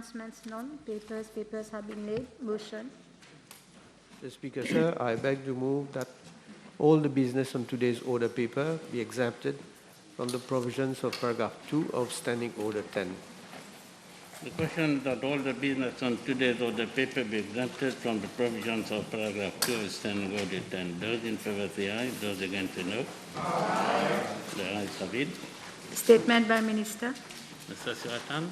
Announcements none. Papers have been laid. Motion. Mr. Speaker, sir, I beg to move that all the business on today's order paper be exempted from the provisions of paragraph 2 of Standing Order 10. The question that all the business on today's order paper be exempted from the provisions of paragraph 2 of Standing Order 10. Those in favour say aye. Those against say no. Aye. The ayes have it. Statement by Minister. Mr. Siwatan.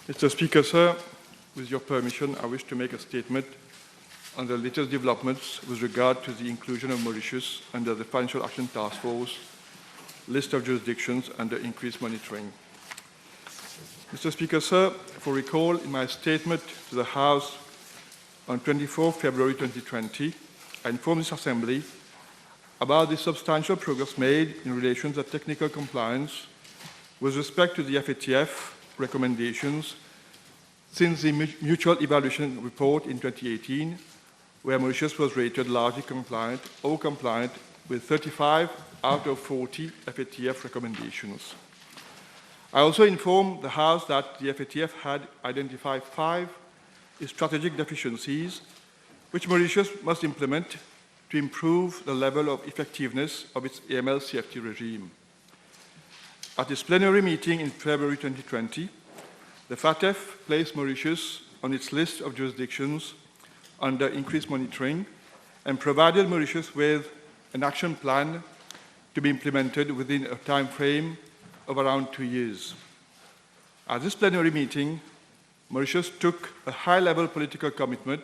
Mr. Speaker, sir, with your permission, I wish to make a statement on the latest developments with regard to the inclusion of Mauritius under the Financial Action Task Force list of jurisdictions under increased monitoring. Mr. Speaker, sir, for recall, in my statement to the House on 24 February 2020, I informed this Assembly about the substantial progress made in relation to technical compliance with respect to the FATF recommendations since the mutual evaluation report in 2018, where Mauritius was rated largely compliant or compliant with 35 out of 40 FATF recommendations. I also informed the House that the FATF had identified 5 strategic deficiencies which Mauritius must implement to improve the level of effectiveness of its AML-CFT regime. At its plenary meeting in February 2020, the FATF placed Mauritius on its list of jurisdictions under increased monitoring and provided Mauritius with an action plan to be implemented within a time frame of around 2 years. At this plenary meeting, Mauritius took a high-level political commitment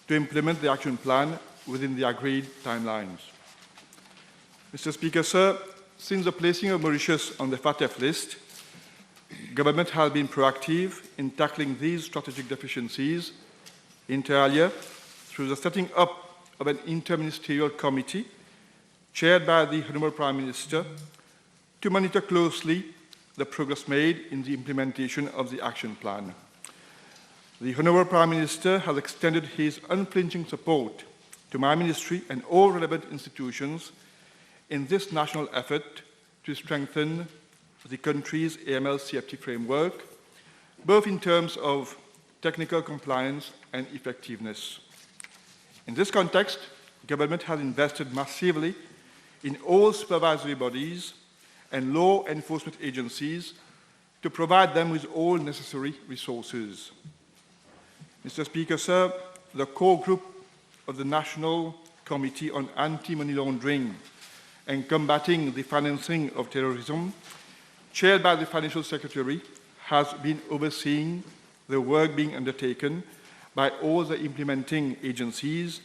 to implement the action plan within the agreed timelines. Mr. Speaker, sir, since the placing of Mauritius on the FATF list, government has been proactive in tackling these strategic deficiencies, inter alia, through the setting up of an interministerial committee chaired by the Honourable Prime Minister to monitor closely the progress made in the implementation of the action plan. The Honourable Prime Minister has extended his unflinching support to my ministry and all relevant institutions in this national effort to strengthen the country's AML-CFT framework, both in terms of technical compliance and effectiveness. In this context, government has invested massively in all supervisory bodies and law enforcement agencies to provide them with all necessary resources. Mr. Speaker, sir, the core group of the National Committee on Anti-Money Laundering and Combating the Financing of Terrorism, chaired by the Financial Secretary, has been overseeing the work being undertaken by all the implementing agencies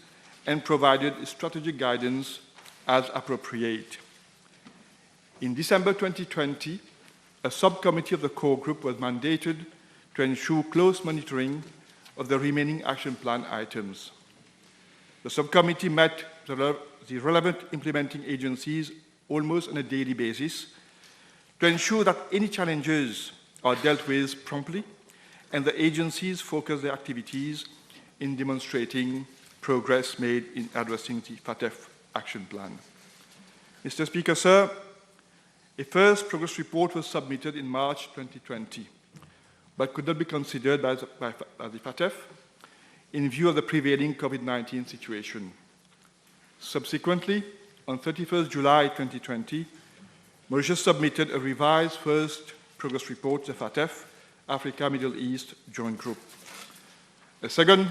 and provided strategic guidance as appropriate. In December 2020, a subcommittee of the core group was mandated to ensure close monitoring of the remaining action plan items. The subcommittee met the relevant implementing agencies almost on a daily basis to ensure that any challenges are dealt with promptly and the agencies focus their activities in demonstrating progress made in addressing the FATF action plan. Mr. Speaker, sir, a first progress report was submitted in March 2020, but could not be considered by the FATF in view of the prevailing COVID-19 situation. Subsequently, on 31st July 2020, Mauritius submitted a revised first progress report to the FATF, Africa Middle East Joint Group. A second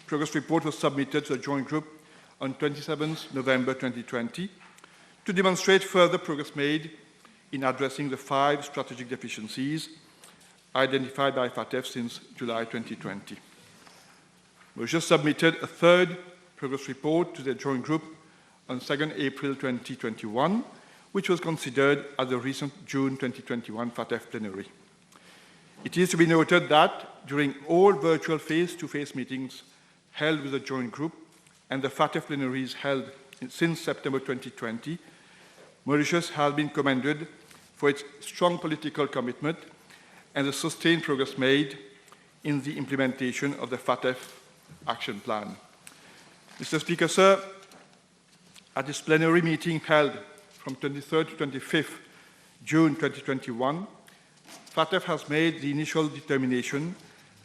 progress report was submitted to the Joint Group on 27th November 2020 to demonstrate further progress made in addressing the 5 strategic deficiencies identified by FATF since July 2020. Mauritius submitted a third progress report to the Joint Group on 2nd April 2021, which was considered at the recent June 2021 FATF plenary. It is to be noted that during all virtual face-to-face meetings held with the Joint Group and the FATF plenaries held since September 2020, Mauritius has been commended for its strong political commitment and the sustained progress made in the implementation of the FATF action plan. Mr. Speaker, sir, at this plenary meeting held from 23rd to 25th June 2021, FATF has made the initial determination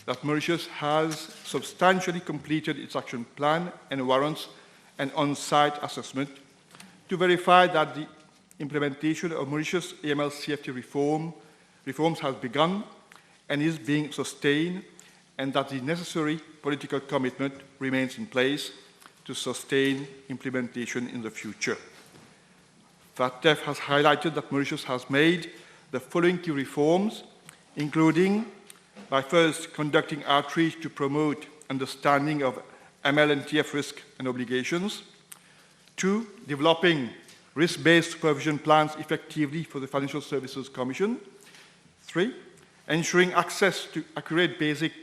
that Mauritius has substantially completed its action plan and warrants an on-site assessment to verify that the implementation of Mauritius AML-CFT reforms has begun and is being sustained, and that the necessary political commitment remains in place to sustain implementation in the future. FATF has highlighted that Mauritius has made the following key reforms, including by first conducting outreach to promote understanding of ML and TF risk and obligations, 2, developing risk-based supervision plans effectively for the Financial Services Commission, 3, ensuring access to accurate basic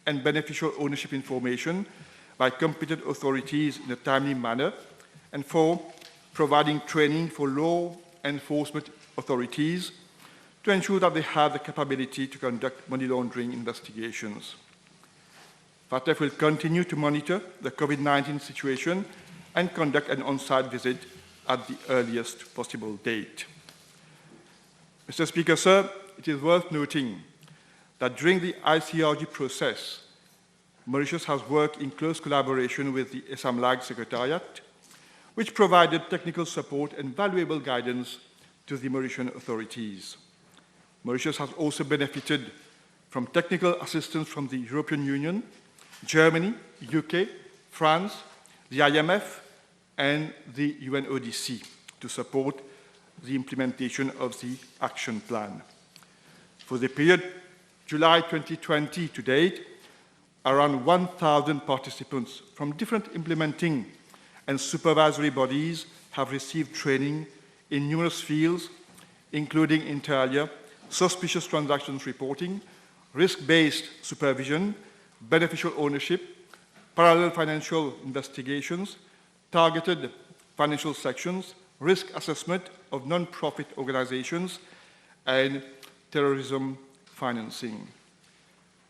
and beneficial ownership information by competent authorities in a timely manner, and 4, providing training for law enforcement authorities to ensure that they have the capability to conduct money laundering investigations. FATF will continue to monitor the COVID-19 situation and conduct an on-site visit at the earliest possible date. Mr. Speaker, sir, it is worth noting that during the ICRG process, Mauritius has worked in close collaboration with the ESAMLAG Secretariat, which provided technical support and valuable guidance to the Mauritian authorities. Mauritius has also benefited from technical assistance from the European Union, Germany, UK, France, the IMF, and the UNODC to support the implementation of the action plan. For the period July 2020 to date, around 1,000 participants from different implementing and supervisory bodies have received training in numerous fields, including inter alia, suspicious transactions reporting, risk-based supervision, beneficial ownership, parallel financial investigations, targeted financial sections, risk assessment of non-profit organizations, and terrorism financing.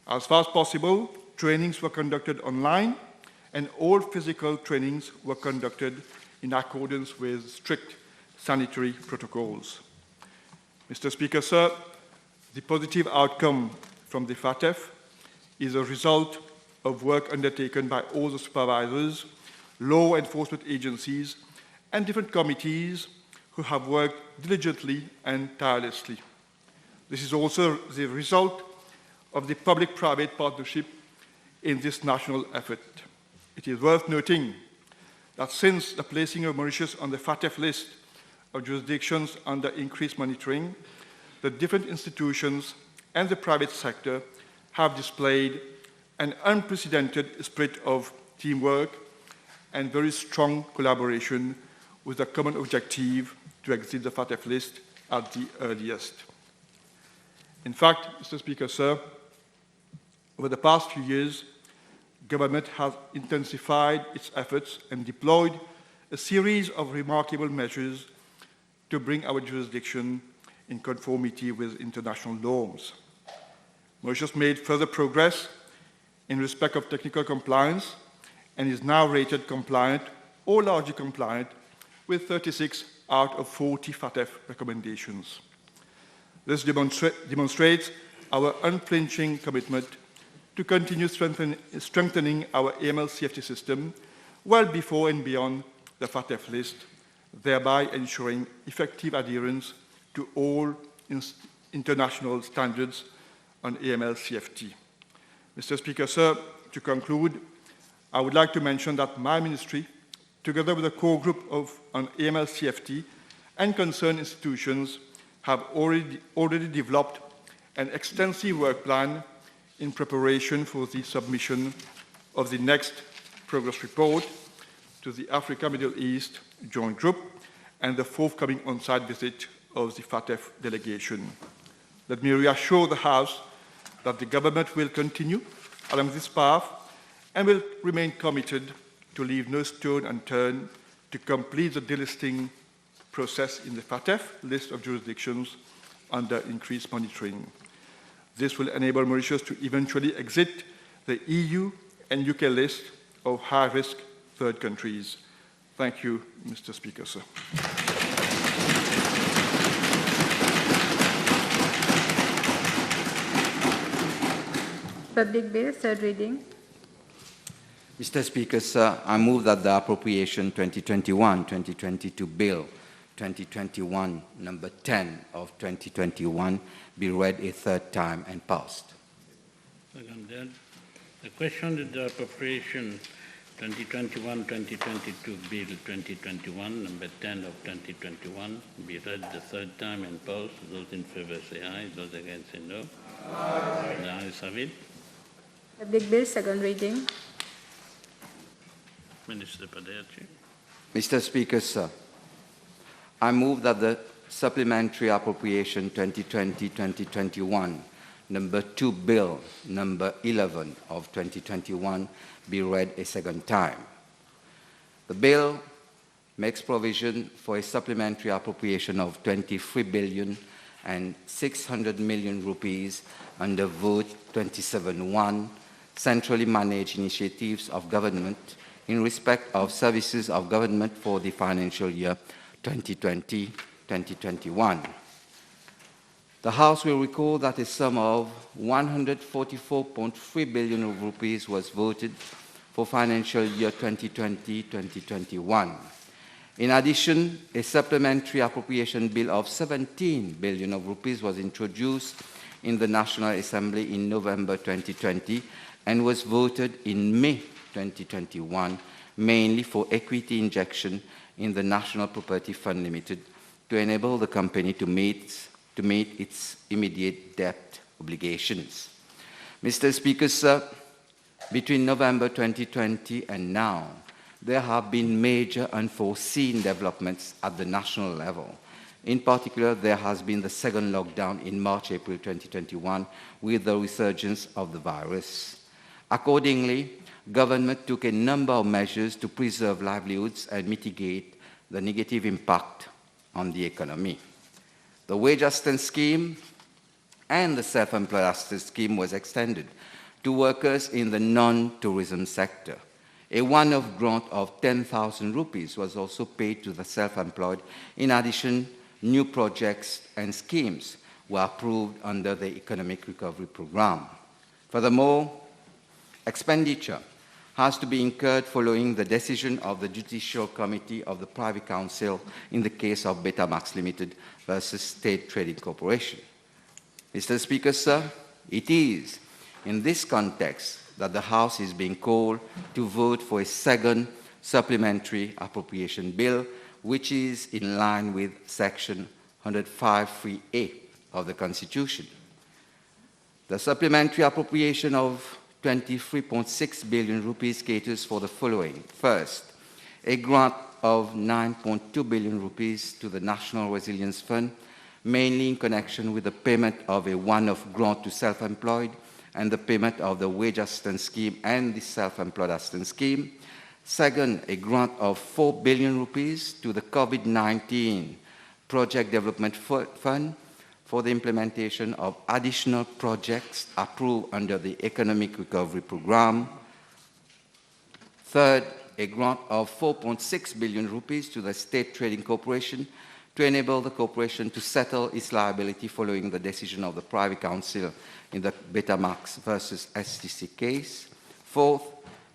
As far as possible, trainings were conducted online, and all physical trainings were conducted in accordance with strict sanitary protocols. Mr. Speaker, sir, the positive outcome from the FATF is a result of work undertaken by all the supervisors, law enforcement agencies, and different committees who have worked diligently and tirelessly. This is also the result of the public-private partnership in this national effort. It is worth noting that since the placing of Mauritius on the FATF list of jurisdictions under increased monitoring, the different institutions and the private sector have displayed an unprecedented spirit of teamwork and very strong collaboration with a common objective to exit the FATF list at the earliest. In fact, Mr. Speaker, sir, over the past few years, government has intensified its efforts and deployed a series of remarkable measures to bring our jurisdiction in conformity with international norms. Mauritius made further progress in respect of technical compliance and is now rated compliant or largely compliant with 36 out of 40 FATF recommendations. This demonstrates our unflinching commitment to continue strengthening our AML-CFT system well before and beyond the FATF list, thereby ensuring effective adherence to all international standards on AML-CFT. Mr. Speaker, sir, to conclude, I would like to mention that my ministry, together with a core group on AML-CFT and concerned institutions, have already developed an extensive work plan in preparation for the submission of the next progress report to the Africa Middle East Joint Group and the forthcoming on-site visit of the FATF delegation. Let me reassure the House that the government will continue along this path and will remain committed to leave no stone unturned to complete the delisting process in the FATF list of jurisdictions under increased monitoring. This will enable Mauritius to eventually exit the EU and UK list of high-risk third countries. Thank you, Mr. Speaker, sir. Public bill, third reading. Mr. Speaker, sir, I move that the appropriation 2021-2022 bill 2021 number 10 of 2021 be read a third time and passed. Seconded. The question is the appropriation 2021-2022 bill 2021 number 10 of 2021 be read the third time and passed. Those in favor say aye. Those against say no. Aye. The ayes have it. Public bill, second reading. Minister Padeachi. Mr. Speaker, sir, I move that the supplementary appropriation 2020-2021 number 2 bill number 11 of 2021 be read a second time. The bill makes provision for a supplementary appropriation of 23 billion and 600 million rupees under Vote 27.1 centrally managed initiatives of government in respect of services of government for the financial year 2020-2021. The House will recall that a sum of 144.3 billion rupees was voted for financial year 2020-2021. In addition, a supplementary appropriation bill of 17 billion rupees was introduced in the National Assembly in November 2020 and was voted in May 2021, mainly for equity injection in the National Property Fund Limited to enable the company to meet its immediate debt obligations. Mr. Speaker, sir, between November 2020 and now, there have been major unforeseen developments at the national level. In particular, there has been the second lockdown in March-April 2021 with the resurgence of the virus. Accordingly, government took a number of measures to preserve livelihoods and mitigate the negative impact on the economy. The wage assistance scheme and the self-employed assistance scheme was extended to workers in the non-tourism sector. A one-off grant of 10,000 rupees was also paid to the self-employed. In addition, new projects and schemes were approved under the Economic Recovery Program. Furthermore, expenditure has to be incurred following the decision of the Judicial Committee of the Privy Council in the case of Betamax Limited versus State Trading Corporation. Mr. Speaker, sir, it is in this context that the House is being called to vote for a second supplementary appropriation bill, which is in line with Section 105(3)(a) of the Constitution. The supplementary appropriation of 23.6 billion rupees caters for the following. First, a grant of 9.2 billion rupees to the National Resilience Fund, mainly in connection with the payment of a one-off grant to self-employed and the payment of the wage assistance scheme and the self-employed assistance scheme. Second, a grant of 4 billion rupees to the COVID-19 Project Development Fund for the implementation of additional projects approved under the Economic Recovery Program. Third, a grant of 4.6 billion rupees to the State Trading Corporation to enable the corporation to settle its liability following the decision of the Privy Council in the Betamax versus STC case. Fourth,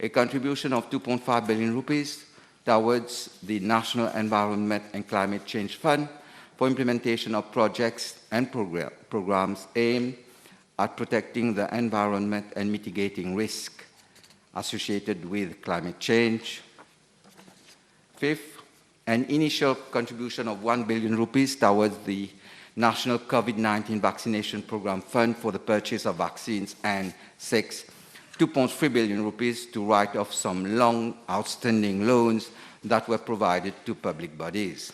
a contribution of 2.5 billion rupees towards the National Environment and Climate Change Fund for implementation of projects and programs aimed at protecting the environment and mitigating risk associated with climate change. Fifth, an initial contribution of 1 billion rupees towards the National COVID-19 Vaccination Program Fund for the purchase of vaccines. And sixth, 2.3 billion rupees to write off some long outstanding loans that were provided to public bodies.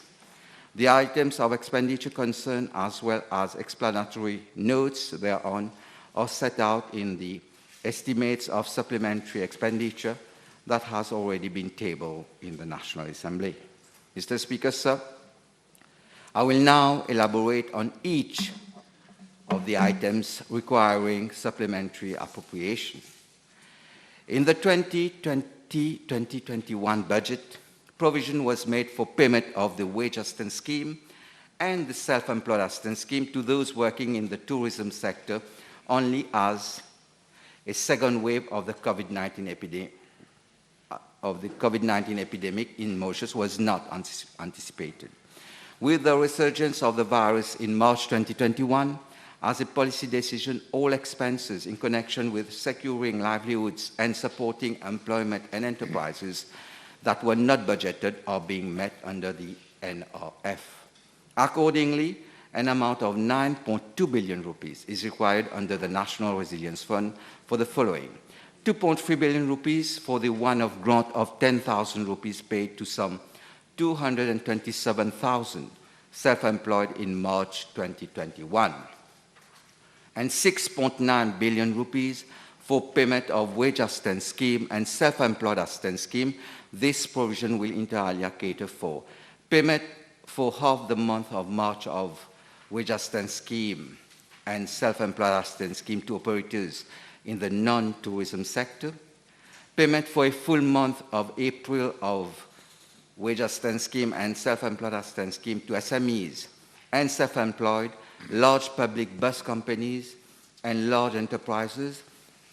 The items of expenditure concerned, as well as explanatory notes thereon, are set out in the estimates of supplementary expenditure that has already been tabled in the National Assembly. Mr. Speaker, sir, I will now elaborate on each of the items requiring supplementary appropriation. In the 2020-2021 budget, provision was made for payment of the wage assistance scheme and the self-employed assistance scheme to those working in the tourism sector only as a second wave of the COVID-19 epidemic in Mauritius was not anticipated. With the resurgence of the virus in March 2021, as a policy decision, all expenses in connection with securing livelihoods and supporting employment and enterprises that were not budgeted are being met under the NRF. Accordingly, an amount of 9.2 billion rupees is required under the National Resilience Fund for the following: 2.3 billion rupees for the one-off grant of 10,000 rupees paid to some 227,000 self-employed in March 2021, and 6.9 billion rupees for payment of wage assistance scheme and self-employed assistance scheme. This provision will entirely cater for payment for half the month of March of wage assistance scheme and self-employed assistance scheme to operators in the non-tourism sector, payment for a full month of April of wage assistance scheme and self-employed assistance scheme to SMEs and self-employed, large public bus companies and large enterprises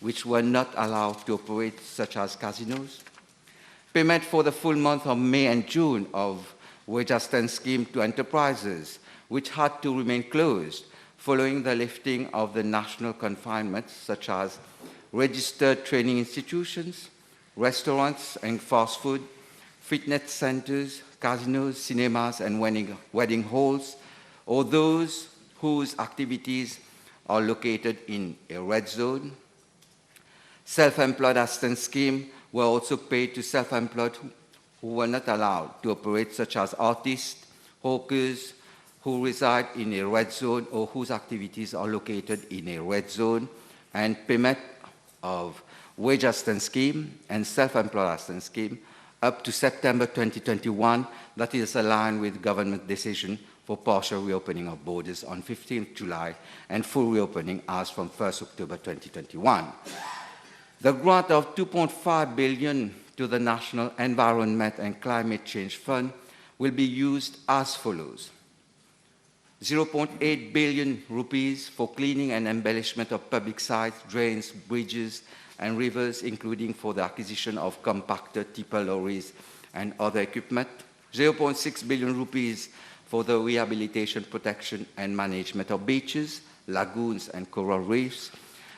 which were not allowed to operate, such as casinos, payment for the full month of May and June of wage assistance scheme to enterprises which had to remain closed following the lifting of the national confinements, such as registered training institutions, restaurants and fast food, fitness centers, casinos, cinemas, and wedding halls, or those whose activities are located in a red zone. Self-employed assistance scheme were also paid to self-employed who were not allowed to operate, such as artists, hawkers, who reside in a red zone or whose activities are located in a red zone, and payment of wage assistance scheme and self-employed assistance scheme up to September 2021, that is aligned with government decision for partial reopening of borders on 15th July and full reopening as from 1st October 2021. The grant of 2.5 billion to the National Environment and Climate Change Fund will be used as follows: 0.8 billion rupees for cleaning and embellishment of public sites, drains, bridges, and rivers, including for the acquisition of compactor, tipper lorries, and other equipment. 0.6 billion rupees for the rehabilitation, protection, and management of beaches, lagoons, and coral reefs.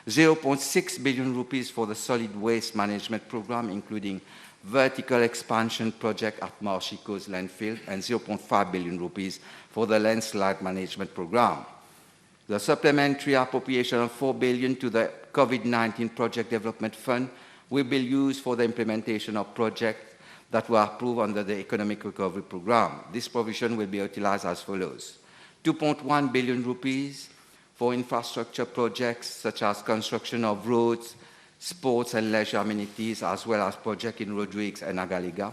0.6 billion rupees for the solid waste management program, including vertical expansion project at Marshy Coast landfill, and 0.5 billion rupees for the landslide management program. The supplementary appropriation of 4 billion to the COVID-19 Project Development Fund will be used for the implementation of projects that were approved under the Economic Recovery Program. This provision will be utilized as follows: 2.1 billion rupees for infrastructure projects such as construction of roads, sports and leisure amenities, as well as projects in Rodrigues and Agaliga.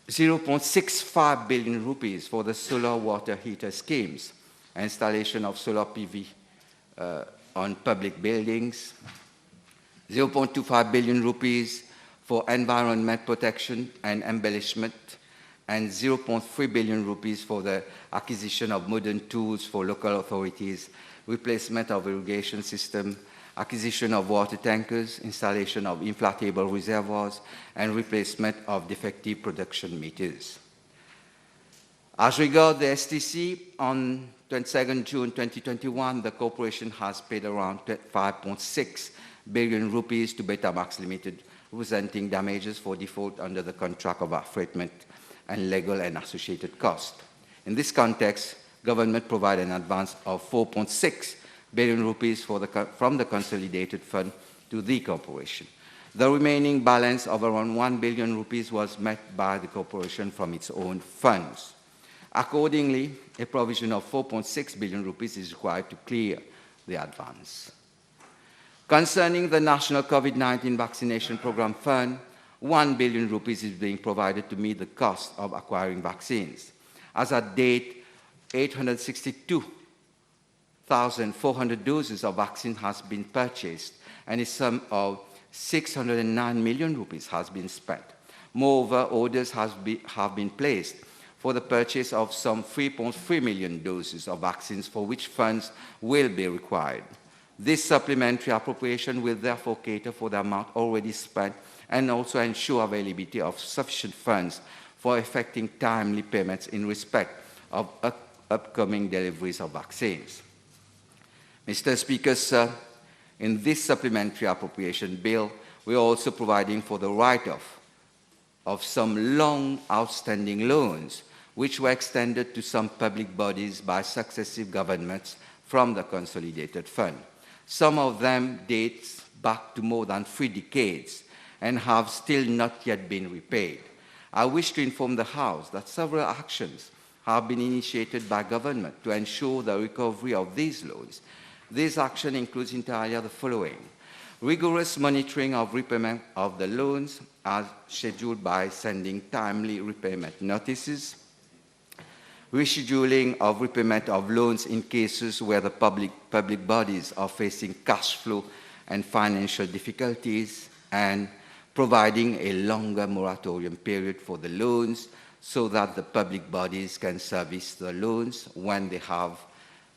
0.65 billion rupees for the solar water heater schemes, installation of solar PV on public buildings. 0.25 billion rupees for environment protection and embellishment, and 0.3 billion rupees for the acquisition of modern tools for local authorities, replacement of irrigation system, acquisition of water tankers, installation of inflatable reservoirs, and replacement of defective production meters. As regards the STC, on 22nd June 2021, the corporation has paid around 5.6 billion rupees to Betamax Limited, representing damages for default under the contract of affreightment and legal and associated costs. In this context, government provided an advance of 4.6 billion rupees from the consolidated fund to the corporation. The remaining balance of around 1 billion rupees was met by the corporation from its own funds. Accordingly, a provision of 4.6 billion rupees is required to clear the advance. Concerning the National COVID-19 Vaccination Program Fund, 1 billion rupees is being provided to meet the cost of acquiring vaccines. As at date, 862,400 doses of vaccine has been purchased, and a sum of 609 million rupees has been spent. Moreover, orders have been placed for the purchase of some 3.3 million doses of vaccines, for which funds will be required. This supplementary appropriation will therefore cater for the amount already spent and also ensure availability of sufficient funds for effecting timely payments in respect of upcoming deliveries of vaccines. Mr. Speaker, sir, in this supplementary appropriation bill, we are also providing for the write-off of some long outstanding loans which were extended to some public bodies by successive governments from the Consolidated Fund. Some of them date back to more than 3 decades and have still not yet been repaid. I wish to inform the House that several actions have been initiated by government to ensure the recovery of these loans. This action includes entirely the following: rigorous monitoring of repayment of the loans as scheduled by sending timely repayment notices, rescheduling of repayment of loans in cases where the public bodies are facing cash flow and financial difficulties, and providing a longer moratorium period for the loans so that the public bodies can service the loans when they have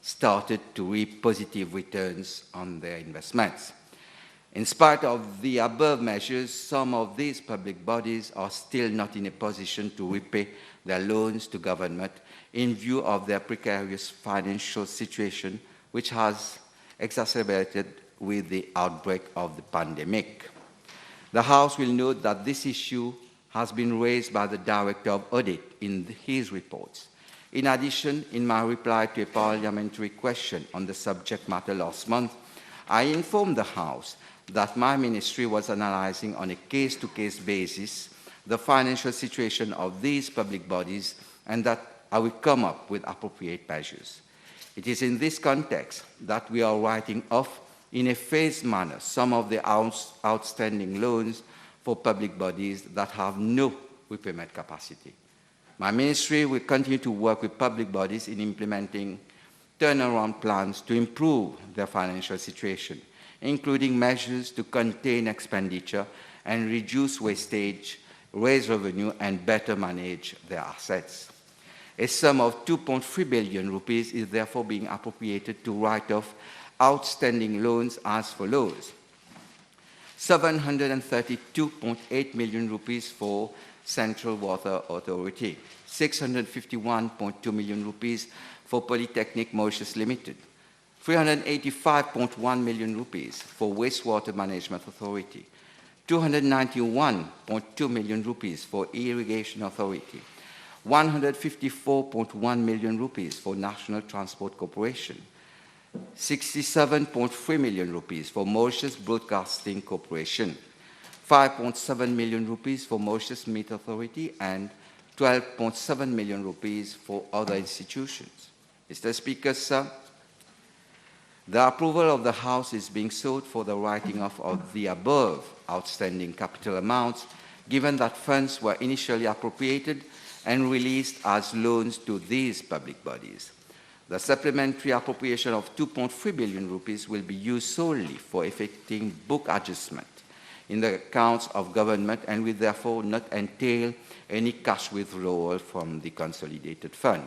started to reap positive returns on their investments. In spite of the above measures, some of these public bodies are still not in a position to repay their loans to government in view of their precarious financial situation, which has exacerbated with the outbreak of the pandemic. The House will note that this issue has been raised by the Director of Audit in his reports. In addition, in my reply to a parliamentary question on the subject matter last month, I informed the House that my ministry was analyzing on a case-to-case basis the financial situation of these public bodies and that I will come up with appropriate measures. It is in this context that we are writing off in a phased manner some of the outstanding loans for public bodies that have no repayment capacity. My ministry will continue to work with public bodies in implementing turnaround plans to improve their financial situation, including measures to contain expenditure and reduce wastage, raise revenue, and better manage their assets. A sum of 2.3 billion rupees is therefore being appropriated to write off outstanding loans as follows: 732.8 million rupees for Central Water Authority, 651.2 million rupees for Polytechnic Mauritius Limited, 385.1 million rupees for Wastewater Management Authority, 291.2 million rupees for Irrigation Authority, 154.1 million rupees for National Transport Corporation, 67.3 million rupees for Mauritius Broadcasting Corporation, 5.7 million rupees for Mauritius Meat Authority, and 12.7 million rupees for other institutions. Mr. Speaker, sir, the approval of the House is being sought for the writing off of the above outstanding capital amounts, given that funds were initially appropriated and released as loans to these public bodies. The supplementary appropriation of 2.3 billion rupees will be used solely for effecting book adjustment in the accounts of government and will therefore not entail any cash withdrawal from the Consolidated Fund.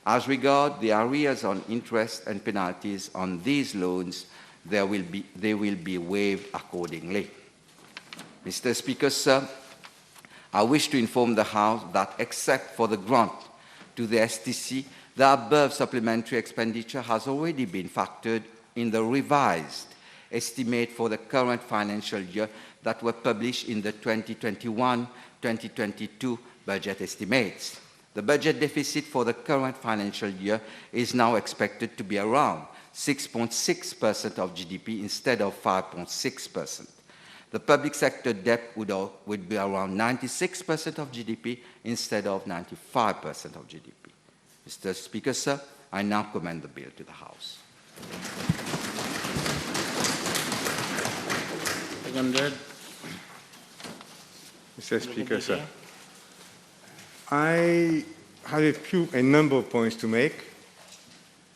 As regards the arrears on interest and penalties on these loans, they will be waived accordingly. Mr. Speaker, sir, I wish to inform the House that except for the grant to the STC, the above supplementary expenditure has already been factored in the revised estimate for the current financial year that were published in the 2021-2022 budget estimates. The budget deficit for the current financial year is now expected to be around 6.6% of GDP instead of 5.6%. The public sector debt would be around 96% of GDP instead of 95% of GDP. Mr. Speaker, sir, I now commend the bill to the House. Seconded. Mr. Speaker, sir, I have a number of points to make.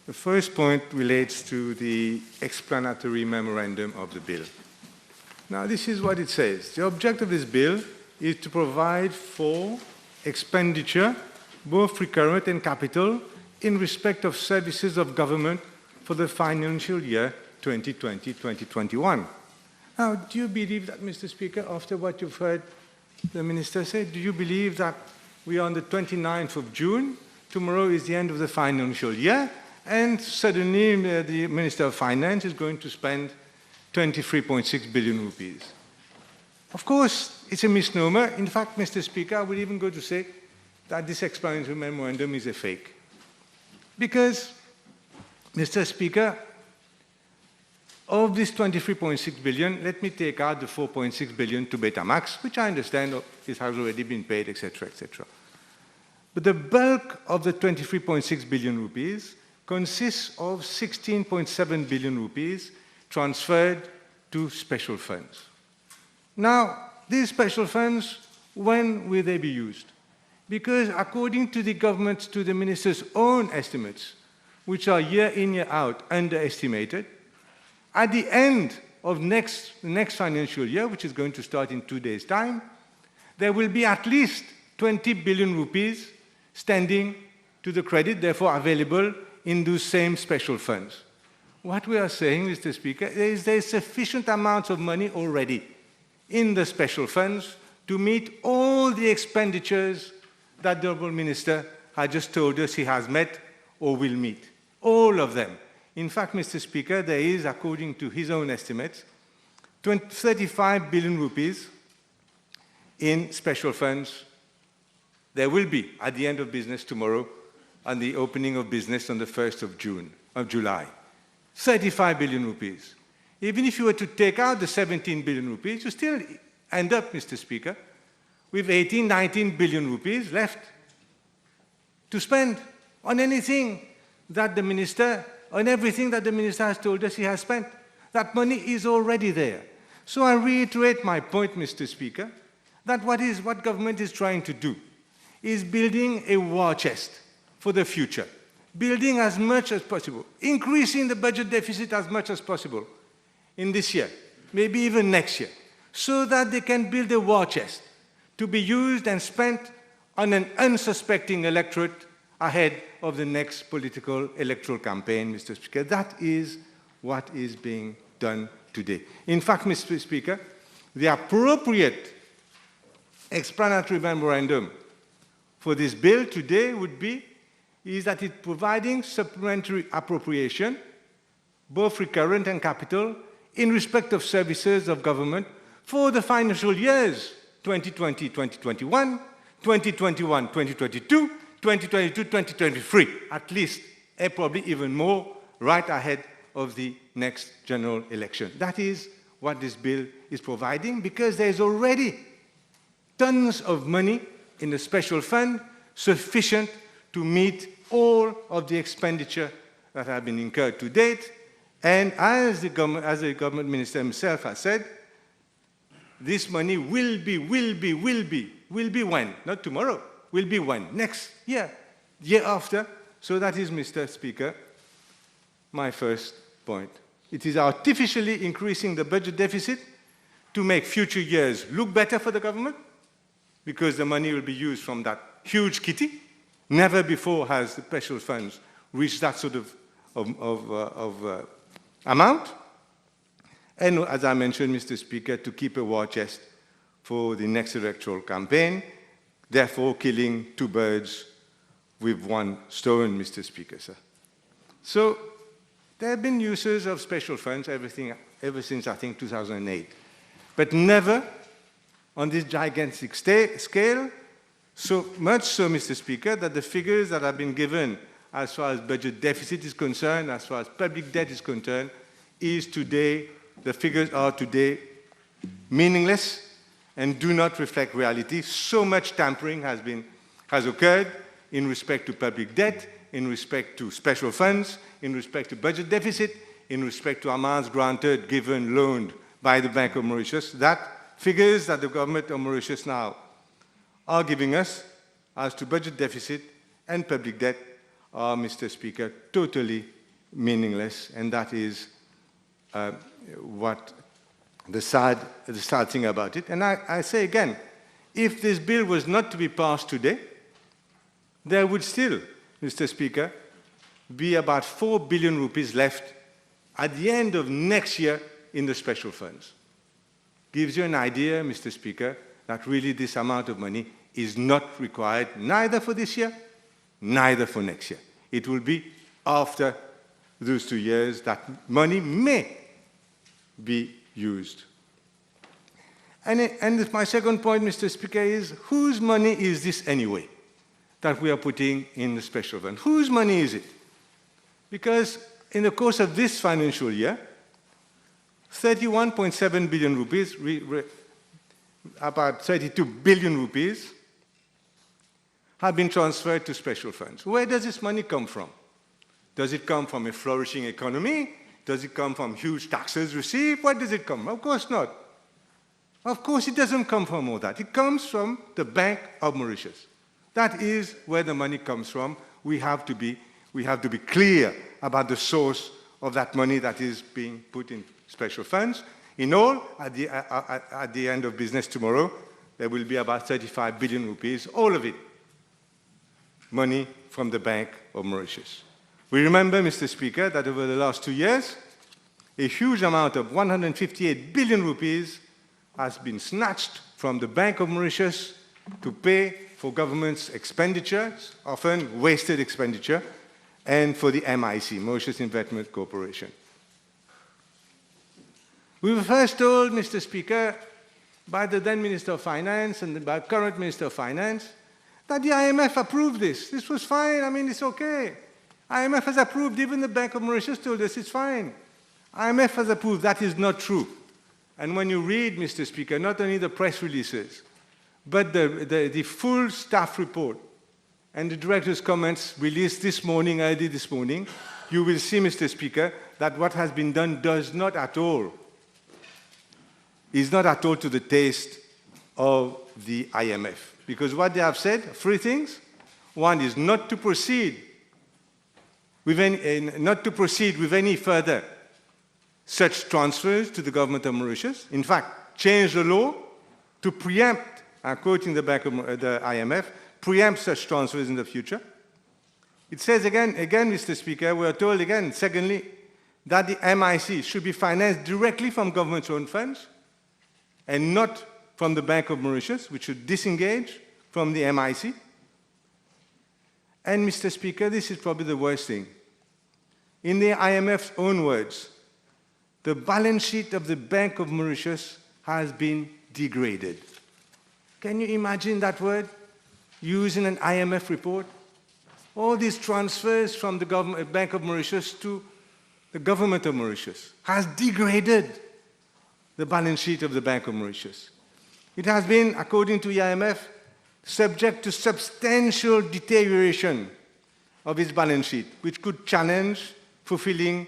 The first point relates to the explanatory memorandum of the bill. Now, this is what it says. The object of this bill is to provide for expenditure, both recurrent and capital, in respect of services of government for the financial year 2020-2021. Now, do you believe that, Mr. Speaker, after what you've heard the Minister say, do you believe that we are on the 29th of June, tomorrow is the end of the financial year, and suddenly the Minister of Finance is going to spend 23.6 billion rupees? Of course, it's a misnomer. In fact, Mr. Speaker, I would even go to say that this explanatory memorandum is a fake. Because, Mr. Speaker, of this 23.6 billion, let me take out the 4.6 billion to Betamax, which I understand it has already been paid, etc., etc. But the bulk of the 23.6 billion rupees consists of 16.7 billion rupees transferred to special funds. Now, these special funds, when will they be used? Because according to the government, to the minister's own estimates, which are year in, year out, underestimated, at the end of next financial year, which is going to start in 2 days' time, there will be at least 20 billion rupees standing to the credit, therefore available in those same special funds. What we are saying, Mr. Speaker, is there is sufficient amounts of money already in the special funds to meet all the expenditures that the Honourable Minister has just told us he has met or will meet. All of them. In fact, Mr. Speaker, there is, according to his own estimates, 35 billion rupees in special funds. There will be at the end of business tomorrow and the opening of business on the 1st of July. 35 billion rupees. Even if you were to take out the 17 billion rupees, you still end up, Mr. Speaker, with 18, 19 billion rupees left to spend on anything that the minister, on everything that the minister has told us he has spent. That money is already there. So I reiterate my point, Mr. Speaker, that what government is trying to do is building a war chest for the future, building as much as possible, increasing the budget deficit as much as possible in this year, maybe even next year, so that they can build a war chest to be used and spent on an unsuspecting electorate ahead of the next political electoral campaign, Mr. Speaker. That is what is being done today. In fact, Mr. Speaker, the appropriate explanatory memorandum for this bill today would be is that it's providing supplementary appropriation, both recurrent and capital, in respect of services of government for the financial years 2020-2021, 2021-2022, 2022-2023, at least, and probably even more, right ahead of the next general election. That is what this bill is providing, because there's already tons of money in the special fund sufficient to meet all of the expenditure that have been incurred to date. And as the government minister himself has said, this money will be when? Not tomorrow. Will be when? Next year, year after. So that is, Mr. Speaker, my first point. It is artificially increasing the budget deficit to make future years look better for the government, because the money will be used from that huge kitty. Never before has the special funds reached that sort of amount. And as I mentioned, Mr. Speaker, to keep a war chest for the next electoral campaign, therefore killing two birds with one stone, Mr. Speaker, sir. So there have been uses of special funds ever since, I think, 2008, but never on this gigantic scale, so much so, Mr. Speaker, that the figures that have been given as far as budget deficit is concerned, as far as public debt is concerned, the figures are today meaningless and do not reflect reality. So much tampering has occurred in respect to public debt, in respect to special funds, in respect to budget deficit, in respect to amounts granted, given, loaned by the Bank of Mauritius, that figures that the government of Mauritius now are giving us as to budget deficit and public debt are, Mr. Speaker, totally meaningless, and that is what the sad thing about it. And I say again, if this bill was not to be passed today, there would still, Mr. Speaker, be about 4 billion rupees left at the end of next year in the special funds. Gives you an idea, Mr. Speaker, that really this amount of money is not required neither for this year, neither for next year. It will be after those 2 years that money may be used. And my second point, Mr. Speaker, is whose money is this anyway that we are putting in the special fund? Whose money is it? Because in the course of this financial year, 31.7 billion rupees, about 32 billion rupees, have been transferred to special funds. Where does this money come from? Does it come from a flourishing economy? Does it come from huge taxes received? Where does it come from? Of course not. Of course it doesn't come from all that. It comes from the Bank of Mauritius. That is where the money comes from. We have to be clear about the source of that money that is being put in special funds. In all, at the end of business tomorrow, there will be about 35 billion rupees, all of it, money from the Bank of Mauritius. We remember, Mr. Speaker, that over the last 2 years, a huge amount of 158 billion rupees has been snatched from the Bank of Mauritius to pay for government's expenditures, often wasted expenditure, and for the MIC, Mauritius Investment Corporation. We were first told, Mr. Speaker, by the then Minister of Finance and by current Minister of Finance, that the IMF approved this. This was fine, I mean, it's okay. IMF has approved, even the Bank of Mauritius told us it's fine. IMF has approved, that is not true. And when you read, Mr. Speaker, not only the press releases, but the full staff report and the director's comments released this morning, early this morning, you will see, Mr. Speaker, that what has been done is not at all to the taste of the IMF. Because what they have said, 3 things. One is not to proceed with any further such transfers to the government of Mauritius. In fact, change the law to preempt, I'm quoting the IMF, preempt such transfers in the future. It says again, Mr. Speaker, we are told again, secondly, that the MIC should be financed directly from government's own funds and not from the Bank of Mauritius, which should disengage from the MIC. And, Mr. Speaker, this is probably the worst thing. In the IMF's own words, the balance sheet of the Bank of Mauritius has been degraded. Can you imagine that word used in an IMF report? All these transfers from the Bank of Mauritius to the government of Mauritius has degraded the balance sheet of the Bank of Mauritius. It has been, according to the IMF, subject to substantial deterioration of its balance sheet, which could challenge fulfilling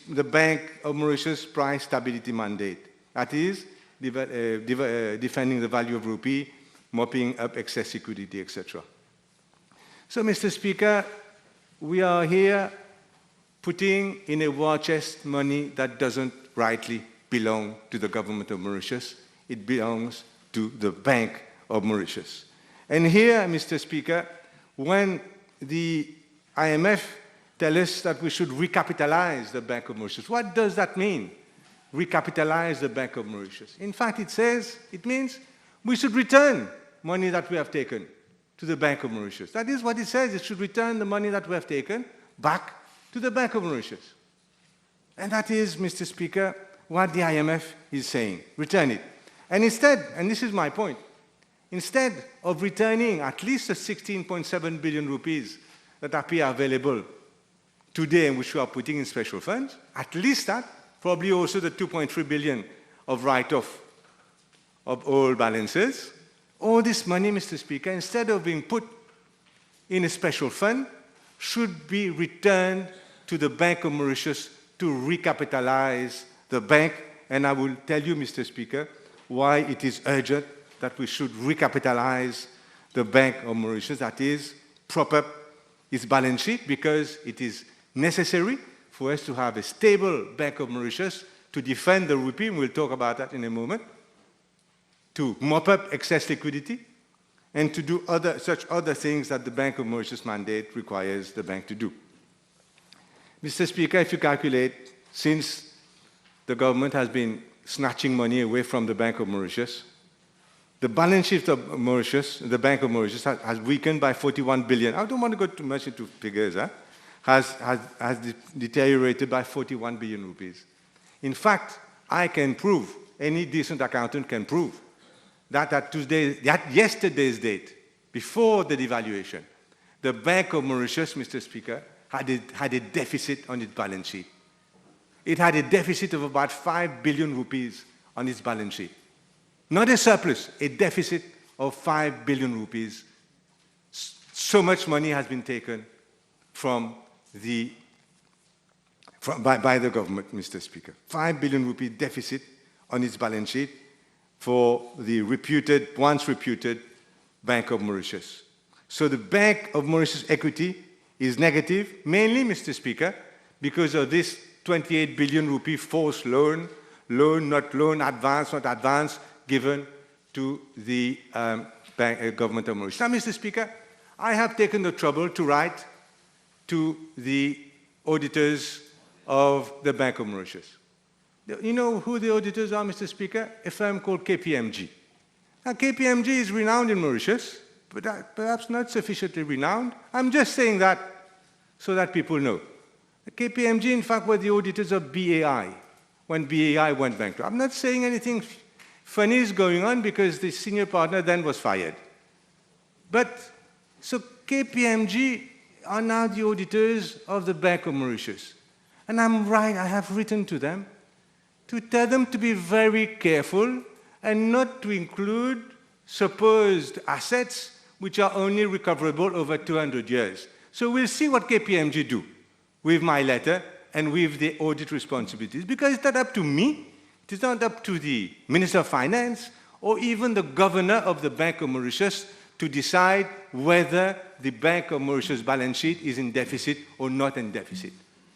the Bank of Mauritius price stability mandate. That is, defending the value of rupee, mopping up excess liquidity, etc. So, Mr. Speaker, we are here putting in a war chest money that doesn't rightly belong to the government of Mauritius. It belongs to the Bank of Mauritius. And here, Mr. Speaker, when the IMF tell us that we should recapitalize the Bank of Mauritius, what does that mean? Recapitalize the Bank of Mauritius. In fact, it means we should return money that we have taken to the Bank of Mauritius. That is what it says. It should return the money that we have taken back to the Bank of Mauritius. And that is, Mr. Speaker, what the IMF is saying. Return it. And instead, and this is my point, instead of returning at least the 16.7 billion rupees that appear available today and which we are putting in special funds, at least that, probably also the 2.3 billion of write-off of all balances, all this money, Mr. Speaker, instead of being put in a special fund, should be returned to the Bank of Mauritius to recapitalize the bank. And I will tell you, Mr. Speaker, why it is urgent that we should recapitalize the Bank of Mauritius, that is, prop up its balance sheet, because it is necessary for us to have a stable Bank of Mauritius to defend the rupee, and we'll talk about that in a moment, to mop up excess liquidity, and to do such other things that the Bank of Mauritius mandate requires the bank to do. Mr. Speaker, if you calculate since the government has been snatching money away from the Bank of Mauritius. The balance sheet of Mauritius, the Bank of Mauritius, has weakened by 41 billion. I don't want to go too much into figures, has deteriorated by 41 billion rupees. In fact, I can prove, any decent accountant can prove, that at yesterday's date, before the devaluation, the Bank of Mauritius, Mr. Speaker, had a deficit on its balance sheet. It had a deficit of about 5 billion rupees on its balance sheet. Not a surplus, a deficit of 5 billion rupees. So much money has been taken by the government, Mr. Speaker. 5 billion rupee deficit on its balance sheet for the once reputed Bank of Mauritius. So the Bank of Mauritius equity is negative, mainly, Mr. Speaker, because of this 28 billion rupee forced loan, not loan, advance, not advance, given to the government of Mauritius. Now, Mr. Speaker, I have taken the trouble to write to the auditors of the Bank of Mauritius. You know who the auditors are, Mr. Speaker? A firm called KPMG. Now, KPMG is renowned in Mauritius, but perhaps not sufficiently renowned. I'm just saying that so that people know. KPMG, in fact, were the auditors of BAI when BAI went bankrupt. I'm not saying anything funny is going on because the senior partner then was fired. But, so KPMG are now the auditors of the Bank of Mauritius. And I have written to them to tell them to be very careful and not to include supposed assets which are only recoverable over 200 years. So we'll see what KPMG do with my letter and with the audit responsibilities, because it's not up to me, it is not up to the Minister of Finance or even the governor of the Bank of Mauritius to decide whether the Bank of Mauritius balance sheet is in deficit or not in deficit.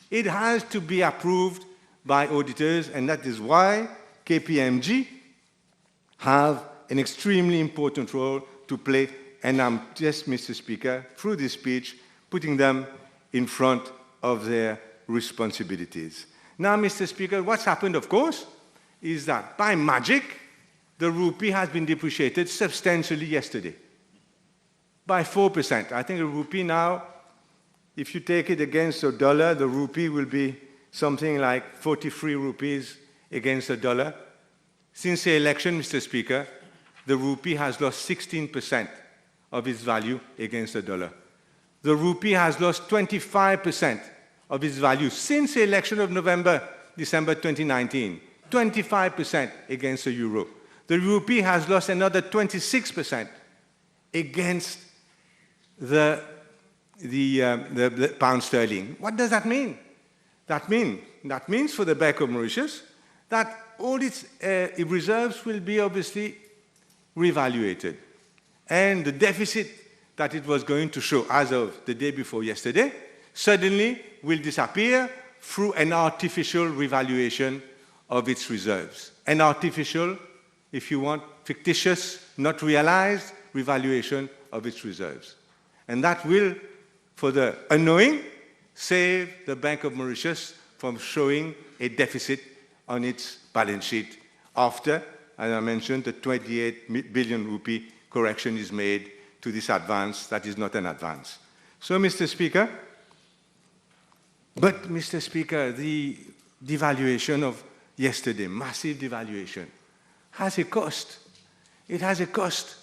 It has to be approved by auditors, and that is why KPMG have an extremely important role to play, and I'm just, Mr. Speaker, through this speech, putting them in front of their responsibilities. Now, Mr. Speaker, what's happened, of course, is that by magic, the rupee has been depreciated substantially yesterday, by 4%. I think the rupee now, if you take it against the dollar, the rupee will be something like 43 rupees against the dollar. Since the election, Mr. Speaker, the rupee has lost 16% of its value against the dollar. The rupee has lost 25% of its value since the election of December 2019, 25% against the euro. The rupee has lost another 26% against the pound sterling. What does that mean? That means for the Bank of Mauritius that all its reserves will be obviously reevaluated. And the deficit that it was going to show as of the day before yesterday suddenly will disappear through an artificial revaluation of its reserves. An artificial, if you want, fictitious, not realized revaluation of its reserves. And that will, for the unknowing, save the Bank of Mauritius from showing a deficit on its balance sheet after, as I mentioned, the 28 billion rupee correction is made to this advance that is not an advance. So, Mr. Speaker, the devaluation of yesterday, massive devaluation, has a cost. It has a cost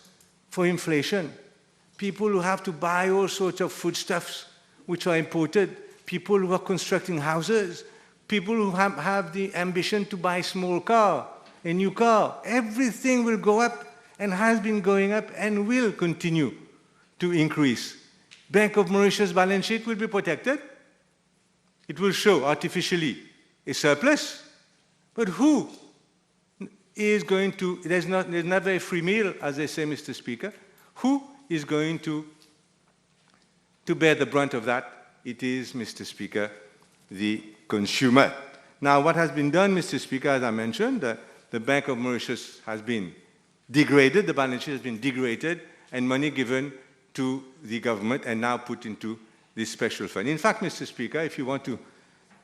for inflation. People who have to buy all sorts of foodstuffs which are imported, people who are constructing houses, people who have the ambition to buy a small car, a new car, everything will go up and has been going up and will continue to increase. Bank of Mauritius balance sheet will be protected. It will show artificially a surplus, but who is going to, there's never a free meal, as they say, Mr. Speaker. Who is going to bear the brunt of that? It is, Mr. Speaker, the consumer. Now, what has been done, Mr. Speaker, as I mentioned, the Bank of Mauritius has been degraded, the balance sheet has been degraded, and money given to the government and now put into this special fund. In fact, Mr. Speaker, if you want to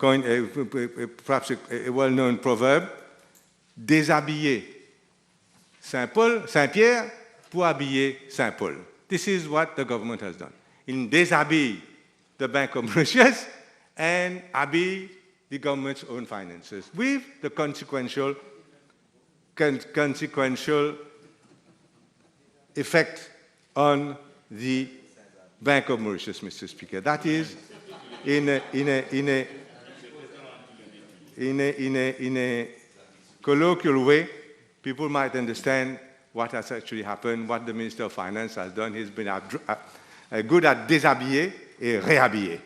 perhaps a well-known proverb, déshabiller Saint-Pierre pour habiller Saint-Paul. This is what the government has done. It déshabille the Bank of Mauritius and habille the government's own finances with the consequential effect on the Bank of Mauritius, Mr. Speaker. That is, in a colloquial way, people might understand what has actually happened, what the Minister of Finance has done. He's been good at déshabiller et réhabiller.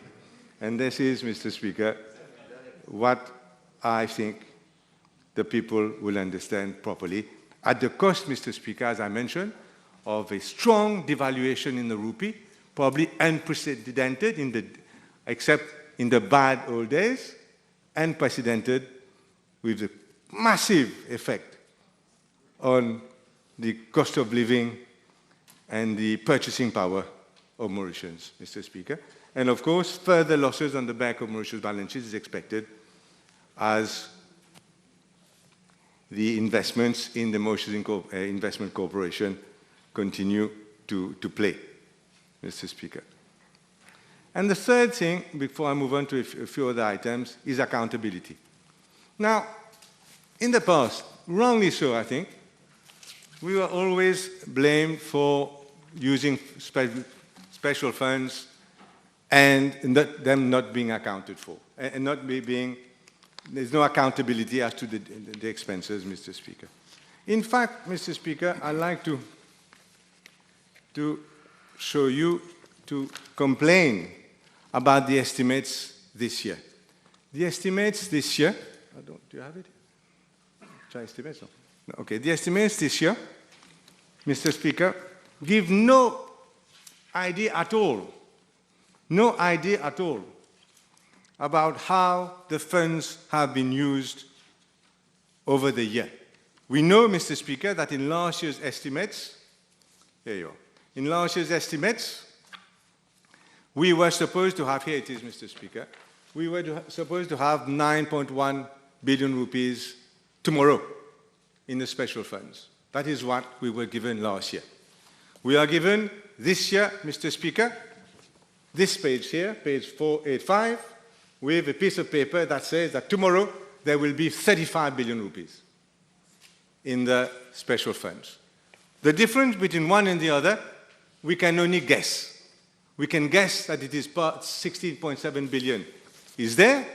And this is, Mr. Speaker, what I think the people will understand properly. At the cost, Mr. Speaker, as I mentioned, of a strong devaluation in the rupee, probably unprecedented except in the bad old days, unprecedented with a massive effect on the cost of living and the purchasing power of Mauritians, Mr. Speaker. And of course, further losses on the Bank of Mauritius balance sheet is expected as the investments in the Mauritius Investment Corporation continue to play, Mr. Speaker. And the third thing, before I move on to a few other items, is accountability. Now, in the past, wrongly so, I think, we were always blamed for using special funds and them not being accounted for, and not being, there's no accountability as to the expenses, Mr. Speaker. In fact, Mr. Speaker, I'd like to show you, to complain about the estimates this year. The estimates this year, do you have it? Try estimates? No. Okay, the estimates this year, Mr. Speaker, give no idea at all about how the funds have been used over the year. We know, Mr. Speaker, that in last year's estimates, here you are, in last year's estimates, we were supposed to have, here it is, Mr. Speaker, we were supposed to have 9.1 billion rupees tomorrow in the special funds. That is what we were given last year. We are given this year, Mr. Speaker, this page here, page 485, with a piece of paper that says that tomorrow there will be 35 billion rupees in the special funds. The difference between one and the other, we can only guess. We can guess that it is 16.7 billion is there,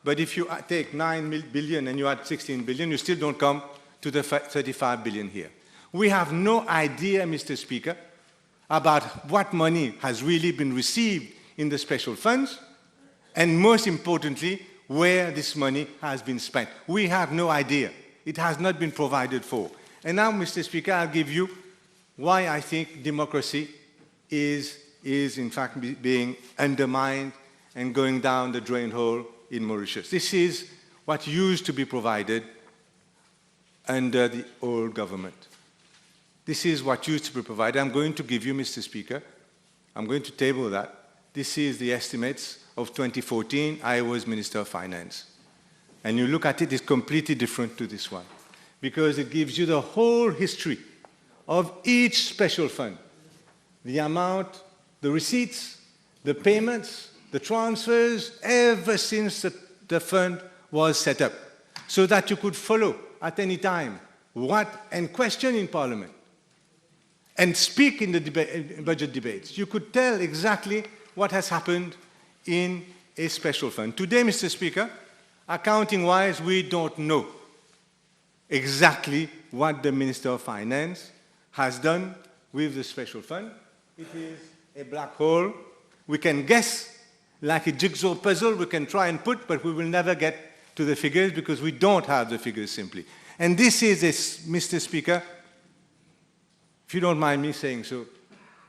but if you take 9 billion and you add 16 billion, you still don't come to the 35 billion here. We have no idea, Mr. Speaker, about what money has really been received in the special funds, and most importantly, where this money has been spent. We have no idea. It has not been provided for. And now, Mr. Speaker, I'll give you why I think democracy is in fact being undermined and going down the drain hole in Mauritius. This is what used to be provided under the old government. This is what used to be provided. I'm going to give you, Mr. Speaker, I'm going to table that. This is the estimates of 2014. I was Minister of Finance. And you look at it, it's completely different to this one, because it gives you the whole history of each special fund, the amount, the receipts, the payments, the transfers, ever since the fund was set up, so that you could follow at any time and question in Parliament and speak in the budget debates. You could tell exactly what has happened in a special fund. Today, Mr. Speaker, accounting-wise, we don't know exactly what the Minister of Finance has done with the special fund. It is a black hole. We can guess, like a jigsaw puzzle, we can try and put, but we will never get to the figures because we don't have the figures simply. And this is, Mr. Speaker, if you don't mind me saying so,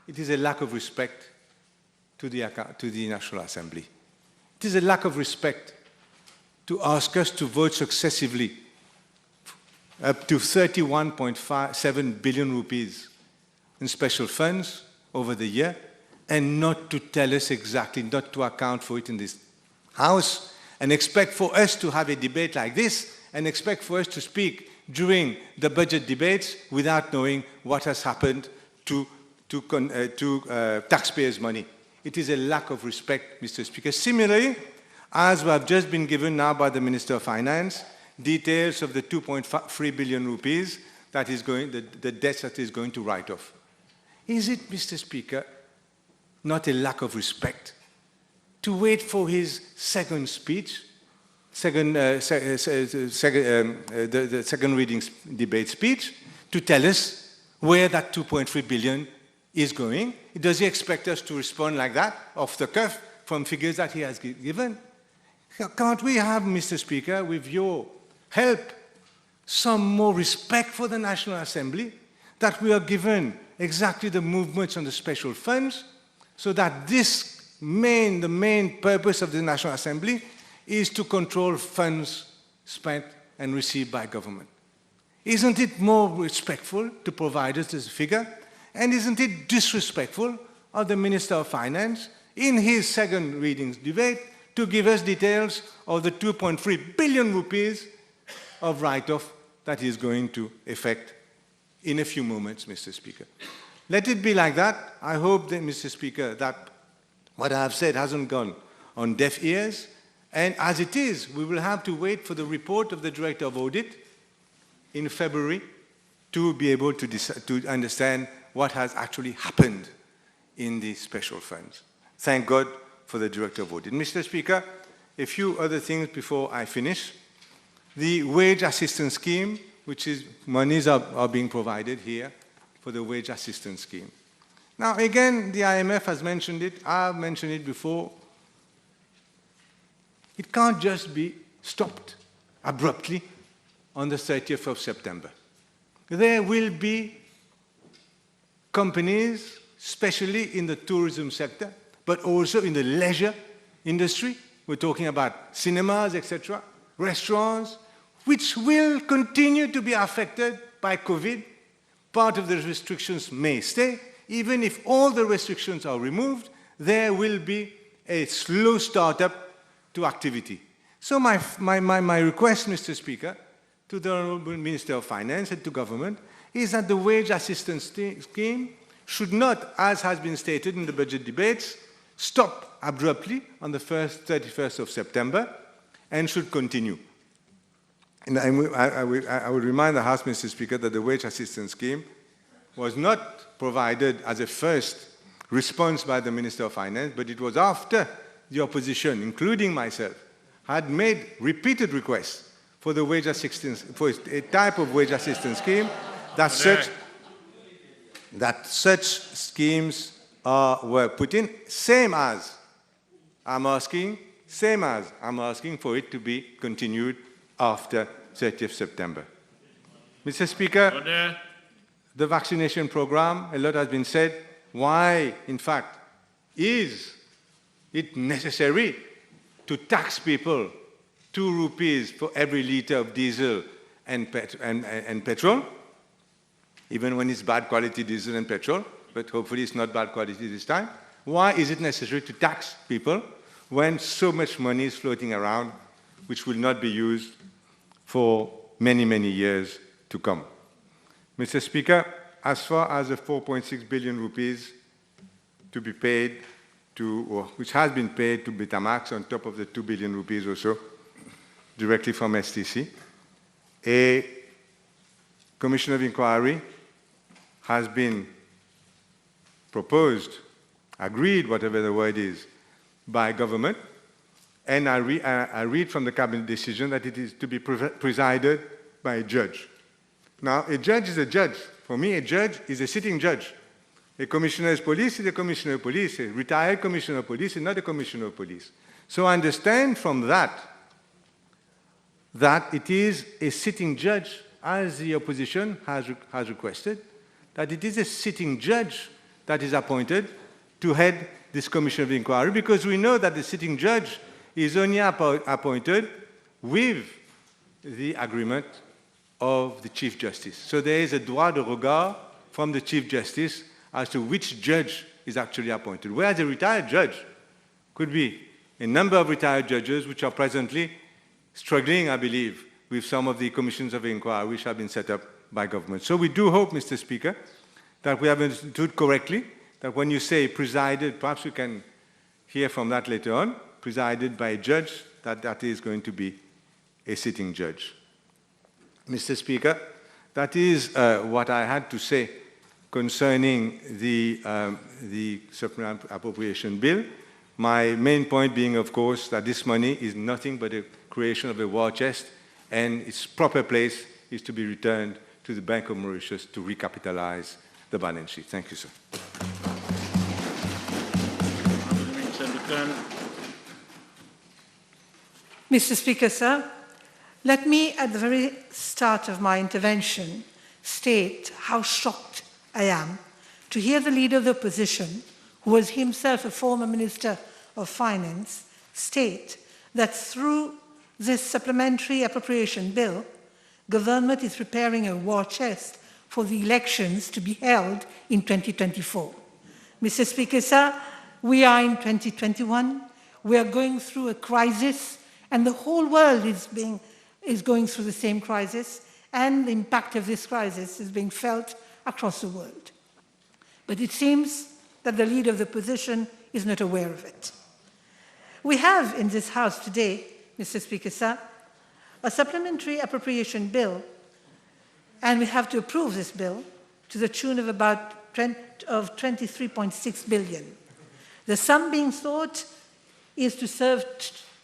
it is a lack of respect to the National Assembly. It is a lack of respect to ask us to vote successively up to 31.7 billion rupees in special funds over the year, and not to tell us exactly, not to account for it in this House, and expect for us to have a debate like this and expect for us to speak during the budget debates without knowing what has happened to taxpayers' money. It is a lack of respect, Mr. Speaker. Similarly, as we have just been given now by the Minister of Finance, details of the 2.3 billion rupees that is going, the debts that is going to write off. Is it, Mr. Speaker, not a lack of respect to wait for his second speech, the second reading debate speech, to tell us where that 2.3 billion is going? Does he expect us to respond like that, off the cuff, from figures that he has given? Can't we have, Mr. Speaker, with your help, some more respect for the National Assembly, that we are given exactly the movements on the special funds, so that the main purpose of the National Assembly is to control funds spent and received by government? Isn't it more respectful to provide us this figure? And isn't it disrespectful of the Minister of Finance in his second readings debate to give us details of the 2.3 billion rupees of write-off that is going to effect in a few moments, Mr. Speaker? Let it be like that. I hope that, Mr. Speaker, that what I have said hasn't gone on deaf ears. And as it is, we will have to wait for the report of the Director of Audit in February to be able to understand what has actually happened in these special funds. Thank God for the Director of Audit. Mr. Speaker, a few other things before I finish. The wage assistance scheme, which is monies are being provided here for the wage assistance scheme. Now, again, the IMF has mentioned it. I've mentioned it before. It can't just be stopped abruptly on the 30th of September. There will be companies, especially in the tourism sector, but also in the leisure industry. We're talking about cinemas, etc., restaurants, which will continue to be affected by COVID. Part of the restrictions may stay. Even if all the restrictions are removed, there will be a slow startup to activity. So my request, Mr. Speaker, to the Honourable Minister of Finance and to government is that the wage assistance scheme should not, as has been stated in the budget debates, stop abruptly on the 31st of September and should continue. And I will remind the House, Mr. Speaker, that the wage assistance scheme was not provided as a first response by the Minister of Finance, but it was after the opposition, including myself, had made repeated requests for the wage assistance, for a type of wage assistance scheme that such schemes were put in, same as I'm asking for it to be continued after 30th September. Mr. Speaker, Order. The vaccination program, a lot has been said. Why, in fact, is it necessary to tax people 2 rupees for every litre of diesel and petrol, even when it's bad quality diesel and petrol, but hopefully it's not bad quality this time? Why is it necessary to tax people when so much money is floating around which will not be used for many, many years to come? Mr. Speaker, as far as the 4.6 billion rupees to be paid to, or which has been paid to Betamax on top of the 2 billion rupees or so directly from STC, a commission of inquiry has been proposed, agreed, whatever the word is, by government, and I read from the cabinet decision that it is to be presided by a judge. Now, a judge is a judge. For me, a judge is a sitting judge. A commissioner of police is a commissioner of police. A retired commissioner of police is not a commissioner of police. So I understand from that it is a sitting judge, as the opposition has requested, that it is a sitting judge that is appointed to head this commission of inquiry, because we know that the sitting judge is only appointed with the agreement of the Chief Justice. So there is a droit de regard from the Chief Justice as to which judge is actually appointed, whereas a retired judge could be a number of retired judges which are presently struggling, I believe, with some of the commissions of inquiry which have been set up by government. So we do hope, Mr. Speaker, that we have understood correctly, that when you say presided, perhaps we can hear from that later on, presided by a judge, that is going to be a sitting judge. Mr. Speaker, that is what I had to say concerning the supplementary appropriation bill. My main point being, of course, that this money is nothing but a creation of a war chest, and its proper place is to be returned to the Bank of Mauritius to recapitalize the balance sheet. Thank you, sir. Mr. Speaker, sir, let me, at the very start of my intervention, state how shocked I am to hear the Leader of the Opposition, who was himself a former Minister of Finance, state that through this supplementary appropriation bill, government is preparing a war chest for the elections to be held in 2024. Mr. Speaker, sir, we are in 2021. We are going through a crisis, and the whole world is going through the same crisis, and the impact of this crisis is being felt across the world. But it seems that the Leader of the Opposition is not aware of it. We have in this House today, Mr. Speaker, sir, a supplementary appropriation bill, and we have to approve this bill to the tune of about 23.6 billion. The sum being sought is to serve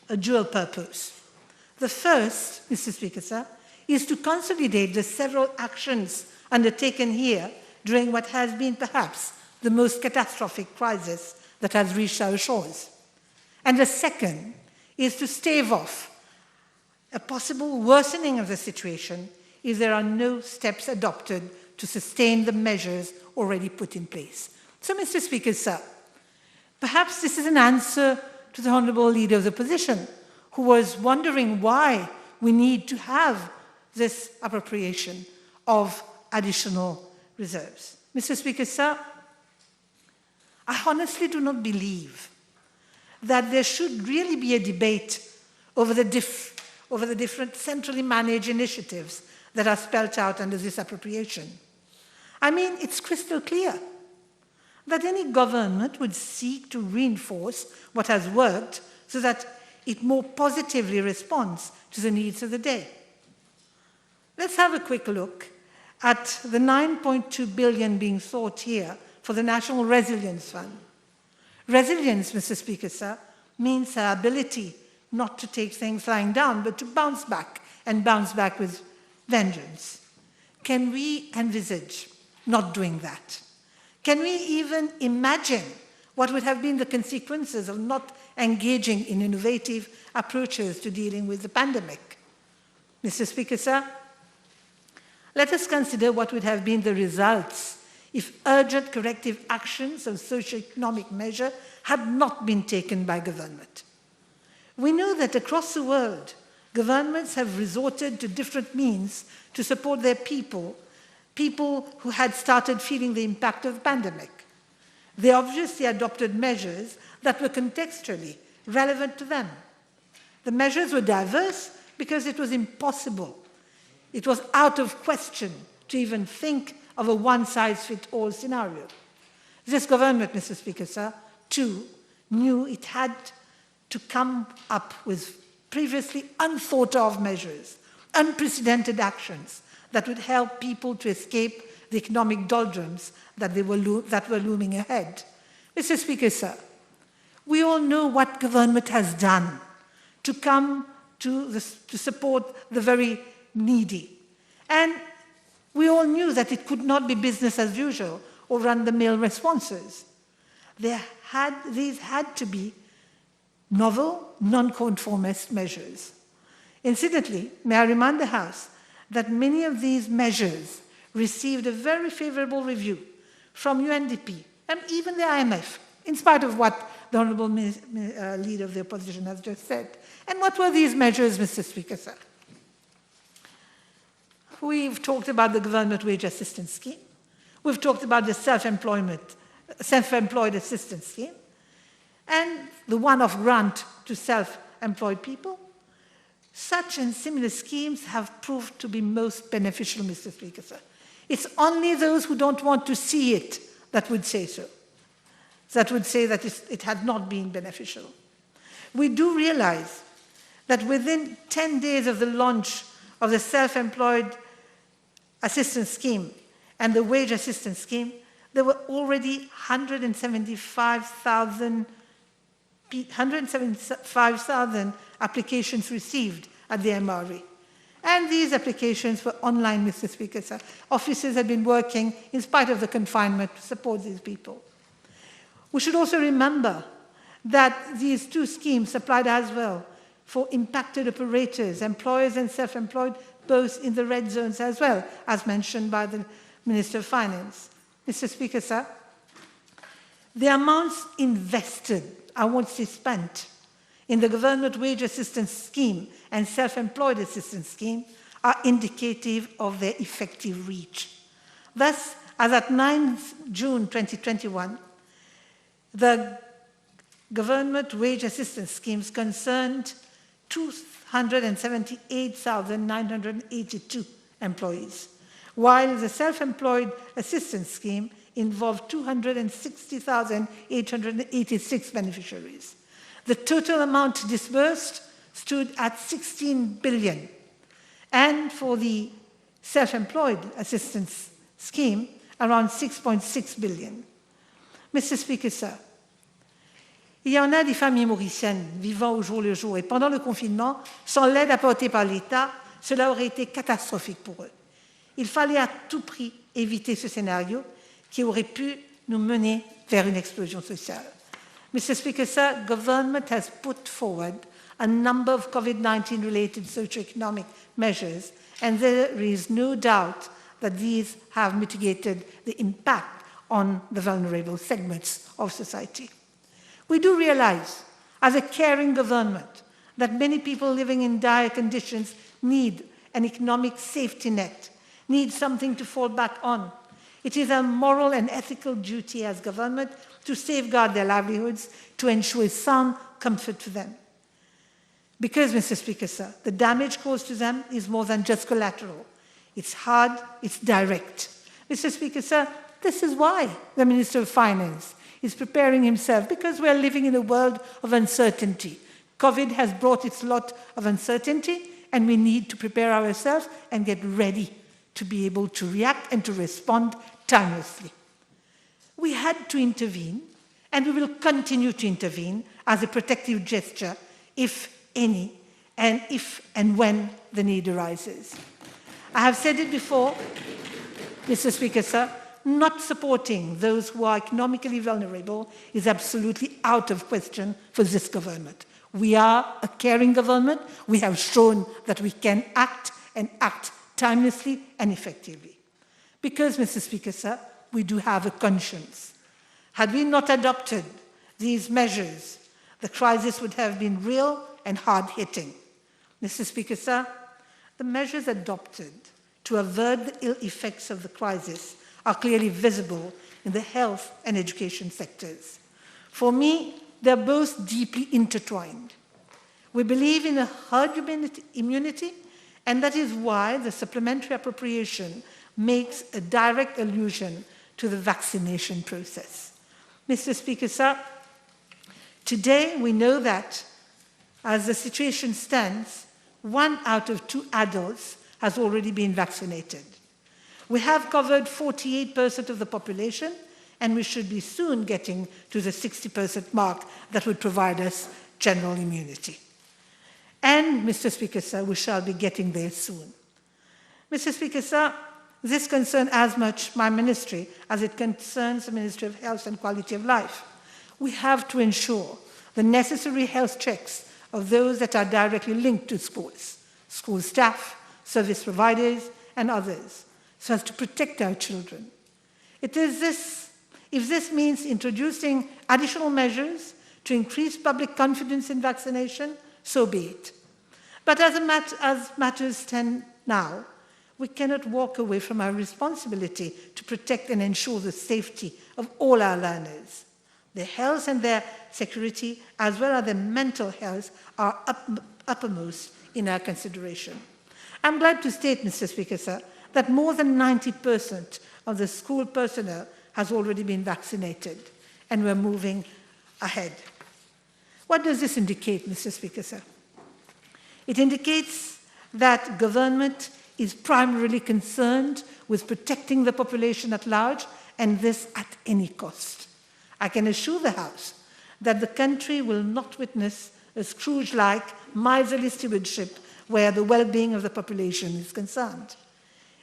a dual purpose. The first, Mr. Speaker, sir, is to consolidate the several actions undertaken here during what has been perhaps the most catastrophic crisis that has reached our shores. And the second is to stave off a possible worsening of the situation if there are no steps adopted to sustain the measures already put in place. So, Mr. Speaker, sir, perhaps this is an answer to the Honourable Leader of the Opposition, who was wondering why we need to have this appropriation of additional reserves. Mr. Speaker, sir, I honestly do not believe that there should really be a debate over the different centrally managed initiatives that are spelled out under this appropriation. I mean, it's crystal clear that any government would seek to reinforce what has worked so that it more positively responds to the needs of the day. Let's have a quick look at the 9.2 billion being sought here for the National Resilience Fund. Resilience, Mr. Speaker, sir, means our ability not to take things lying down, but to bounce back, and bounce back with vengeance. Can we envisage not doing that? Can we even imagine what would have been the consequences of not engaging in innovative approaches to dealing with the pandemic? Mr. Speaker, sir, let us consider what would have been the results if urgent corrective actions of socio-economic measure had not been taken by government. We know that across the world, governments have resorted to different means to support their people who had started feeling the impact of the pandemic. They obviously adopted measures that were contextually relevant to them. The measures were diverse because it was impossible. It was out of question to even think of a one-size-fits-all scenario. This government, Mr. Speaker, sir, too, knew it had to come up with previously unthought-of measures, unprecedented actions that would help people to escape the economic doldrums that were looming ahead. Mr. Speaker, sir, we all know what government has done to come to support the very needy. And we all knew that it could not be business as usual or run-the-mill responses. These had to be novel, non-conformist measures. Incidentally, may I remind the House that many of these measures received a very favorable review from UNDP and even the IMF, in spite of what the Honourable Leader of the Opposition has just said. And what were these measures, Mr. Speaker, sir? We've talked about the Government Wage Assistance Scheme. We've talked about the Self-Employed Assistance Scheme. and the one-off grant to self-employed people. Such and similar schemes have proved to be most beneficial, Mr. Speaker, sir. It's only those who don't want to see it that would say so, that would say that it had not been beneficial. We do realize that within 10 days of the launch of the self-employed assistance scheme and the wage assistance scheme, there were already 175,000 applications received at the MRE. And these applications were online, Mr. Speaker, sir. Officers had been working in spite of the confinement to support these people. We should also remember that these two schemes applied as well for impacted operators, employers and self-employed, both in the red zones as well, as mentioned by the Minister of Finance. Mr. Speaker, sir, the amounts invested, I won't say spent, in the government wage assistance scheme and self-employed assistance scheme are indicative of their effective reach. Thus, as at 9 June 2021, the government wage assistance schemes concerned 278,982 employees, while the self-employed assistance scheme involved 260,886 beneficiaries. The total amount disbursed stood at 16 billion. And for the self-employed assistance scheme, around 6.6 billion. Mr. Speaker, sir, il y en a des familles mauriciennes vivant au jour le jour et pendant le confinement, sans l'aide apportée par l'État, cela aurait été catastrophique pour eux. Il fallait à tout prix éviter ce scénario qui aurait pu nous mener vers une explosion sociale. Mr. Speaker, sir, government has put forward a number of COVID-19 related socio-economic measures, and there is no doubt that these have mitigated the impact on the vulnerable segments of society. We do realize, as a caring government, that many people living in dire conditions need an economic safety net, need something to fall back on. It is a moral and ethical duty as government to safeguard their livelihoods, to ensure sound comfort for them. Because, Mr. Speaker, sir, the damage caused to them is more than just collateral. It's hard, it's direct. Mr. Speaker, sir, this is why the Minister of Finance is preparing himself, because we are living in a world of uncertainty. COVID has brought its lot of uncertainty, and we need to prepare ourselves and get ready to be able to react and to respond timelessly. We had to intervene, and we will continue to intervene as a protective gesture, if any, and if and when the need arises. I have said it before, Mr. Speaker, sir, not supporting those who are economically vulnerable is absolutely out of question for this government. We are a caring government. We have shown that we can act and act timelessly and effectively. Because, Mr. Speaker, sir, we do have a conscience. Had we not adopted these measures, the crisis would have been real and hard-hitting. Mr. Speaker, sir, the measures adopted to avert the ill effects of the crisis are clearly visible in the health and education sectors. For me, they're both deeply intertwined. We believe in a herd immunity, and that is why the supplementary appropriation makes a direct allusion to the vaccination process. Mr. Speaker, sir, today we know that, as the situation stands, 1 out of 2 adults has already been vaccinated. We have covered 48% of the population, and we should be soon getting to the 60% mark that would provide us general immunity. And, Mr. Speaker, sir, we shall be getting there soon. Mr. Speaker, sir, this concerns as much my ministry as it concerns the Ministry of Health and Quality of Life. We have to ensure the necessary health checks of those that are directly linked to schools, school staff, service providers, and others, so as to protect our children. If this means introducing additional measures to increase public confidence in vaccination, so be it. But as matters stand now, we cannot walk away from our responsibility to protect and ensure the safety of all our learners. Their health and their security, as well as their mental health, are uppermost in our consideration. I'm glad to state, Mr. Speaker, sir, that more than 90% of the school personnel has already been vaccinated, and we're moving ahead. What does this indicate, Mr. Speaker, sir? It indicates that government is primarily concerned with protecting the population at large, and this at any cost. I can assure the House that the country will not witness a Scrooge-like, miserly stewardship where the well-being of the population is concerned.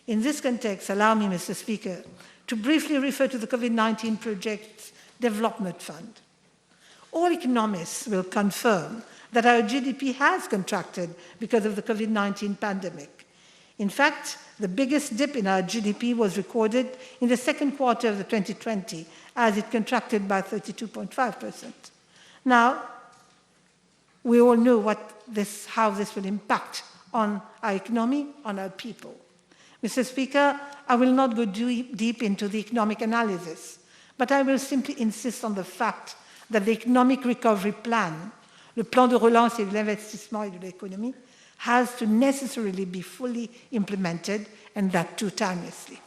In this context, allow me, Mr. Speaker, to briefly refer to the COVID-19 Project Development Fund. All economists will confirm that our GDP has contracted because of the COVID-19 pandemic. In fact, the biggest dip in our GDP was recorded in the second quarter of 2020, as it contracted by 32.5%. Now, we all know how this will impact on our economy, on our people. Mr. Speaker, I will not go deep into the economic analysis, but I will simply insist on the fact that the economic recovery plan, le plan de relance et de l'investissement et de l'économie, has to necessarily be fully implemented, and that too timelessly.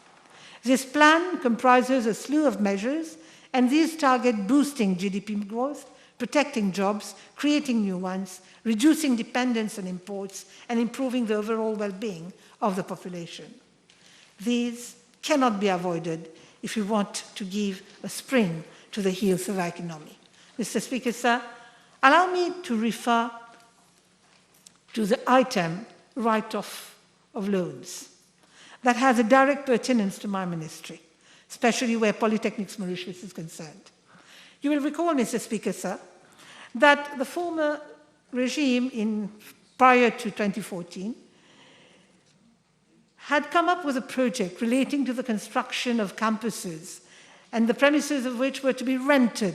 This plan comprises a slew of measures, and these target boosting GDP growth, protecting jobs, creating new ones, reducing dependence on imports, and improving the overall well-being of the population. These cannot be avoided if we want to give a spring to the heels of our economy. Mr. Speaker, sir, allow me to refer to the item write-off of loans that has a direct pertinence to my ministry, especially where Polytechnics Mauritius is concerned. You will recall, Mr. Speaker, sir, that the former regime prior to 2014 had come up with a project relating to the construction of campuses, and the premises of which were to be rented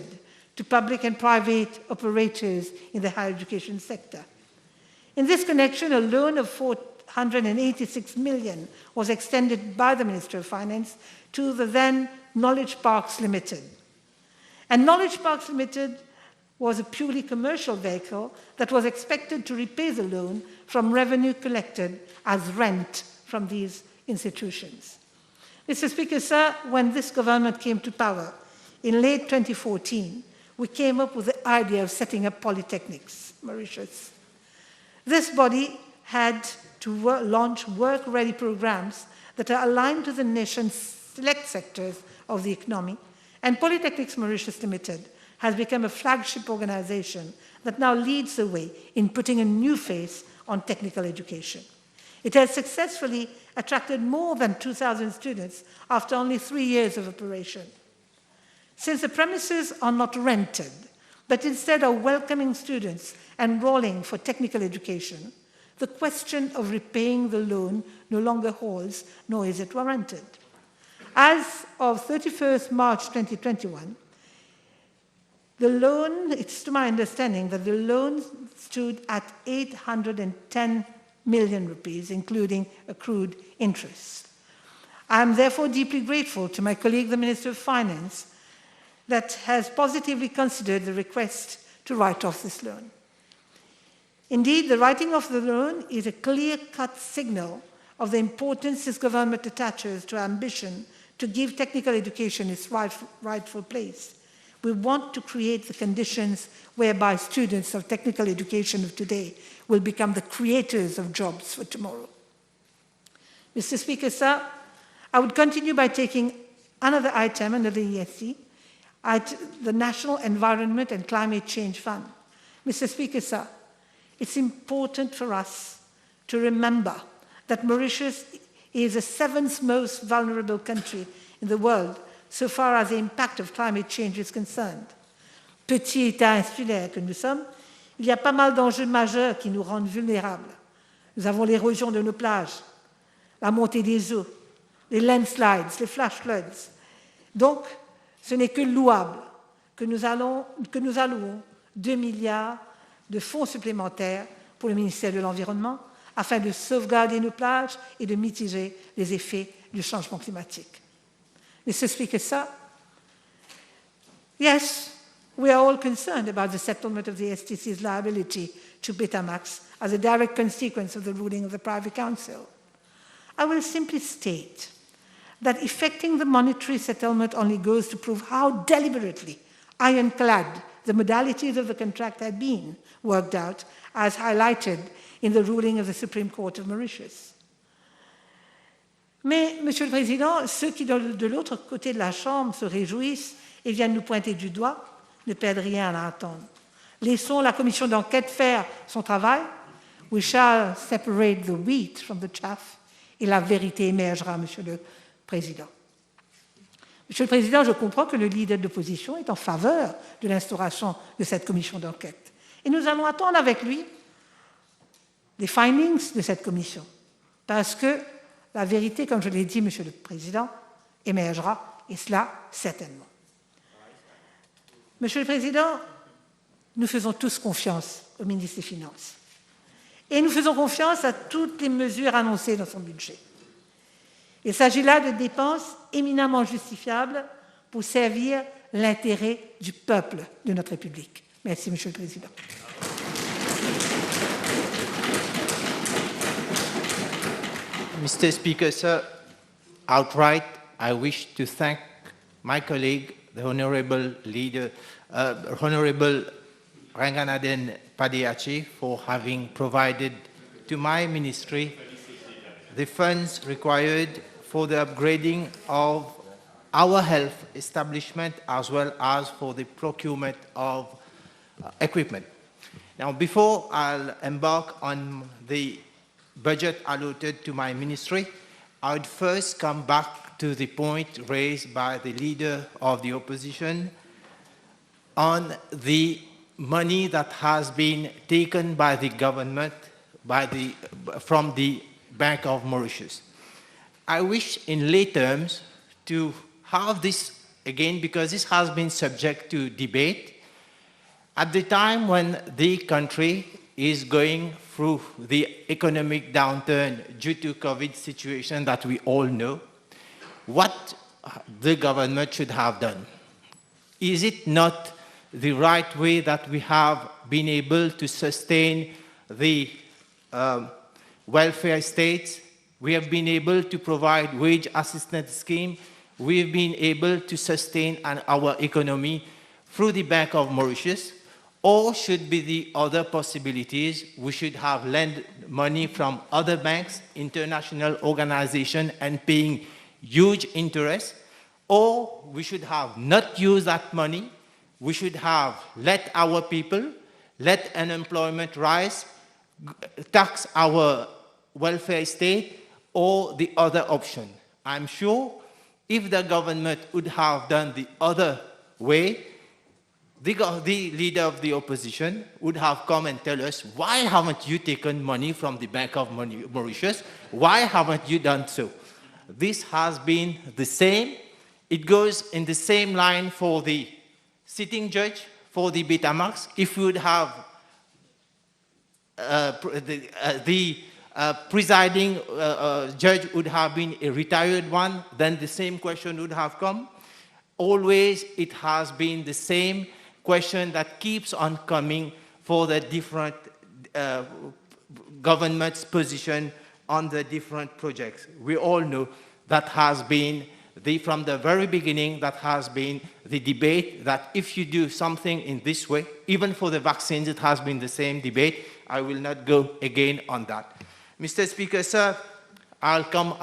to public and private operators in the higher education sector. In this connection, a loan of 486 million was extended by the Ministry of Finance to the then Knowledge Parks Limited. And Knowledge Parks Limited was a purely commercial vehicle that was expected to repay the loan from revenue collected as rent from these institutions. Mr. Speaker, sir, when this government came to power in late 2014, we came up with the idea of setting up Polytechnics Mauritius. This body had to launch work-ready programs that are aligned to the nation's select sectors of the economy, and Polytechnics Mauritius Limited has become a flagship organization that now leads the way in putting a new face on technical education. It has successfully attracted more than 2,000 students after only 3 years of operation. Since the premises are not rented, but instead are welcoming students enrolling for technical education, the question of repaying the loan no longer holds, nor is it warranted. As of 31st March 2021, the loan, it's to my understanding that the loan stood at 810 million rupees, including accrued interest. I am therefore deeply grateful to my colleague, the Minister of Finance, that has positively considered the request to write off this loan. Indeed, the writing off the loan is a clear-cut signal of the importance this government attaches to our ambition to give technical education its rightful place. We want to create the conditions whereby students of technical education of today will become the creators of jobs for tomorrow. Mr. Speaker, sir, I would continue by taking another item under the ESC, the National Environment and Climate Change Fund. Mr. Speaker, sir, it's important for us to remember that Mauritius is the 7th most vulnerable country in the world so far as the impact of climate change is concerned. Petit État insulaire que nous sommes, il y a pas mal d'enjeux majeurs qui nous rendent vulnérables. Nous avons l'érosion de nos plages, la montée des eaux, les landslides, les flash floods. Donc, ce n'est que louable que nous allouons 2 milliards de fonds supplémentaires pour le ministère de l'Environnement afin de sauvegarder nos plages et de mitiger les effets du changement climatique. Mr. Speaker, sir, yes, We are all concerned about the settlement of the STC's liability to Betamax as a direct consequence of the ruling of the Privy Council. I will simply state that effecting the monetary settlement only goes to prove how deliberately ironclad the modalities of the contract had been worked out, as highlighted in the ruling of the Supreme Court of Mauritius. Mais, Monsieur le Président, ceux qui, de l'autre côté de la Chambre, se réjouissent et viennent nous pointer du doigt ne perdent rien à attendre. Laissons la commission d'enquête faire son travail. We shall separate the wheat from the chaff et la vérité émergera, Monsieur le Président. Monsieur le Président, je comprends que le leader de l'opposition est en faveur de l'instauration de cette commission d'enquête. Et nous allons attendre avec lui les findings de cette commission. Parce que la vérité, comme je l'ai dit, Monsieur le Président, émergera, et cela certainement. Monsieur le Président, nous faisons tous confiance au ministre des Finances. Et nous faisons confiance à toutes les mesures annoncées dans son budget. Il s'agit là de dépenses éminemment justifiables pour servir l'intérêt du peuple de notre République. Merci, Monsieur le Président. Mr. Speaker, sir, outright, I wish to thank my colleague, the Honourable Leader, Honourable Ranganaden Padiachi, for having provided to my ministry the funds required for the upgrading of our health establishment as well as for the procurement of equipment. Now, before I'll embark on the budget allotted to my ministry, I would first come back to the point raised by the leader of the opposition on the money that has been taken by the government from the Bank of Mauritius. I wish in lay terms to have this again, because this has been subject to debate. At the time when the country is going through the economic downturn due to COVID situation that we all know, what the government should have done? Is it not the right way that we have been able to sustain the welfare states? We have been able to provide wage assistance scheme. We've been able to sustain our economy through the Bank of Mauritius. Or should be the other possibilities? We should have lent money from other banks, international organizations, and paying huge interest. Or we should have not used that money. We should have let our people, let unemployment rise, tax our welfare state, or the other option. I'm sure if the government would have done the other way, the leader of the opposition would have come and tell us, why haven't you taken money from the Bank of Mauritius? Why haven't you done so? This has been the same. It goes in the same line for the sitting judge, for the Betamax. If we would have the presiding judge would have been a retired one, then the same question would have come. Always it has been the same question that keeps on coming for the different government's position on the different projects. We all know that has been from the very beginning, that has been the debate that if you do something in this way, even for the vaccines, it has been the same debate. I will not go again on that. Mr. Speaker, sir, I'll come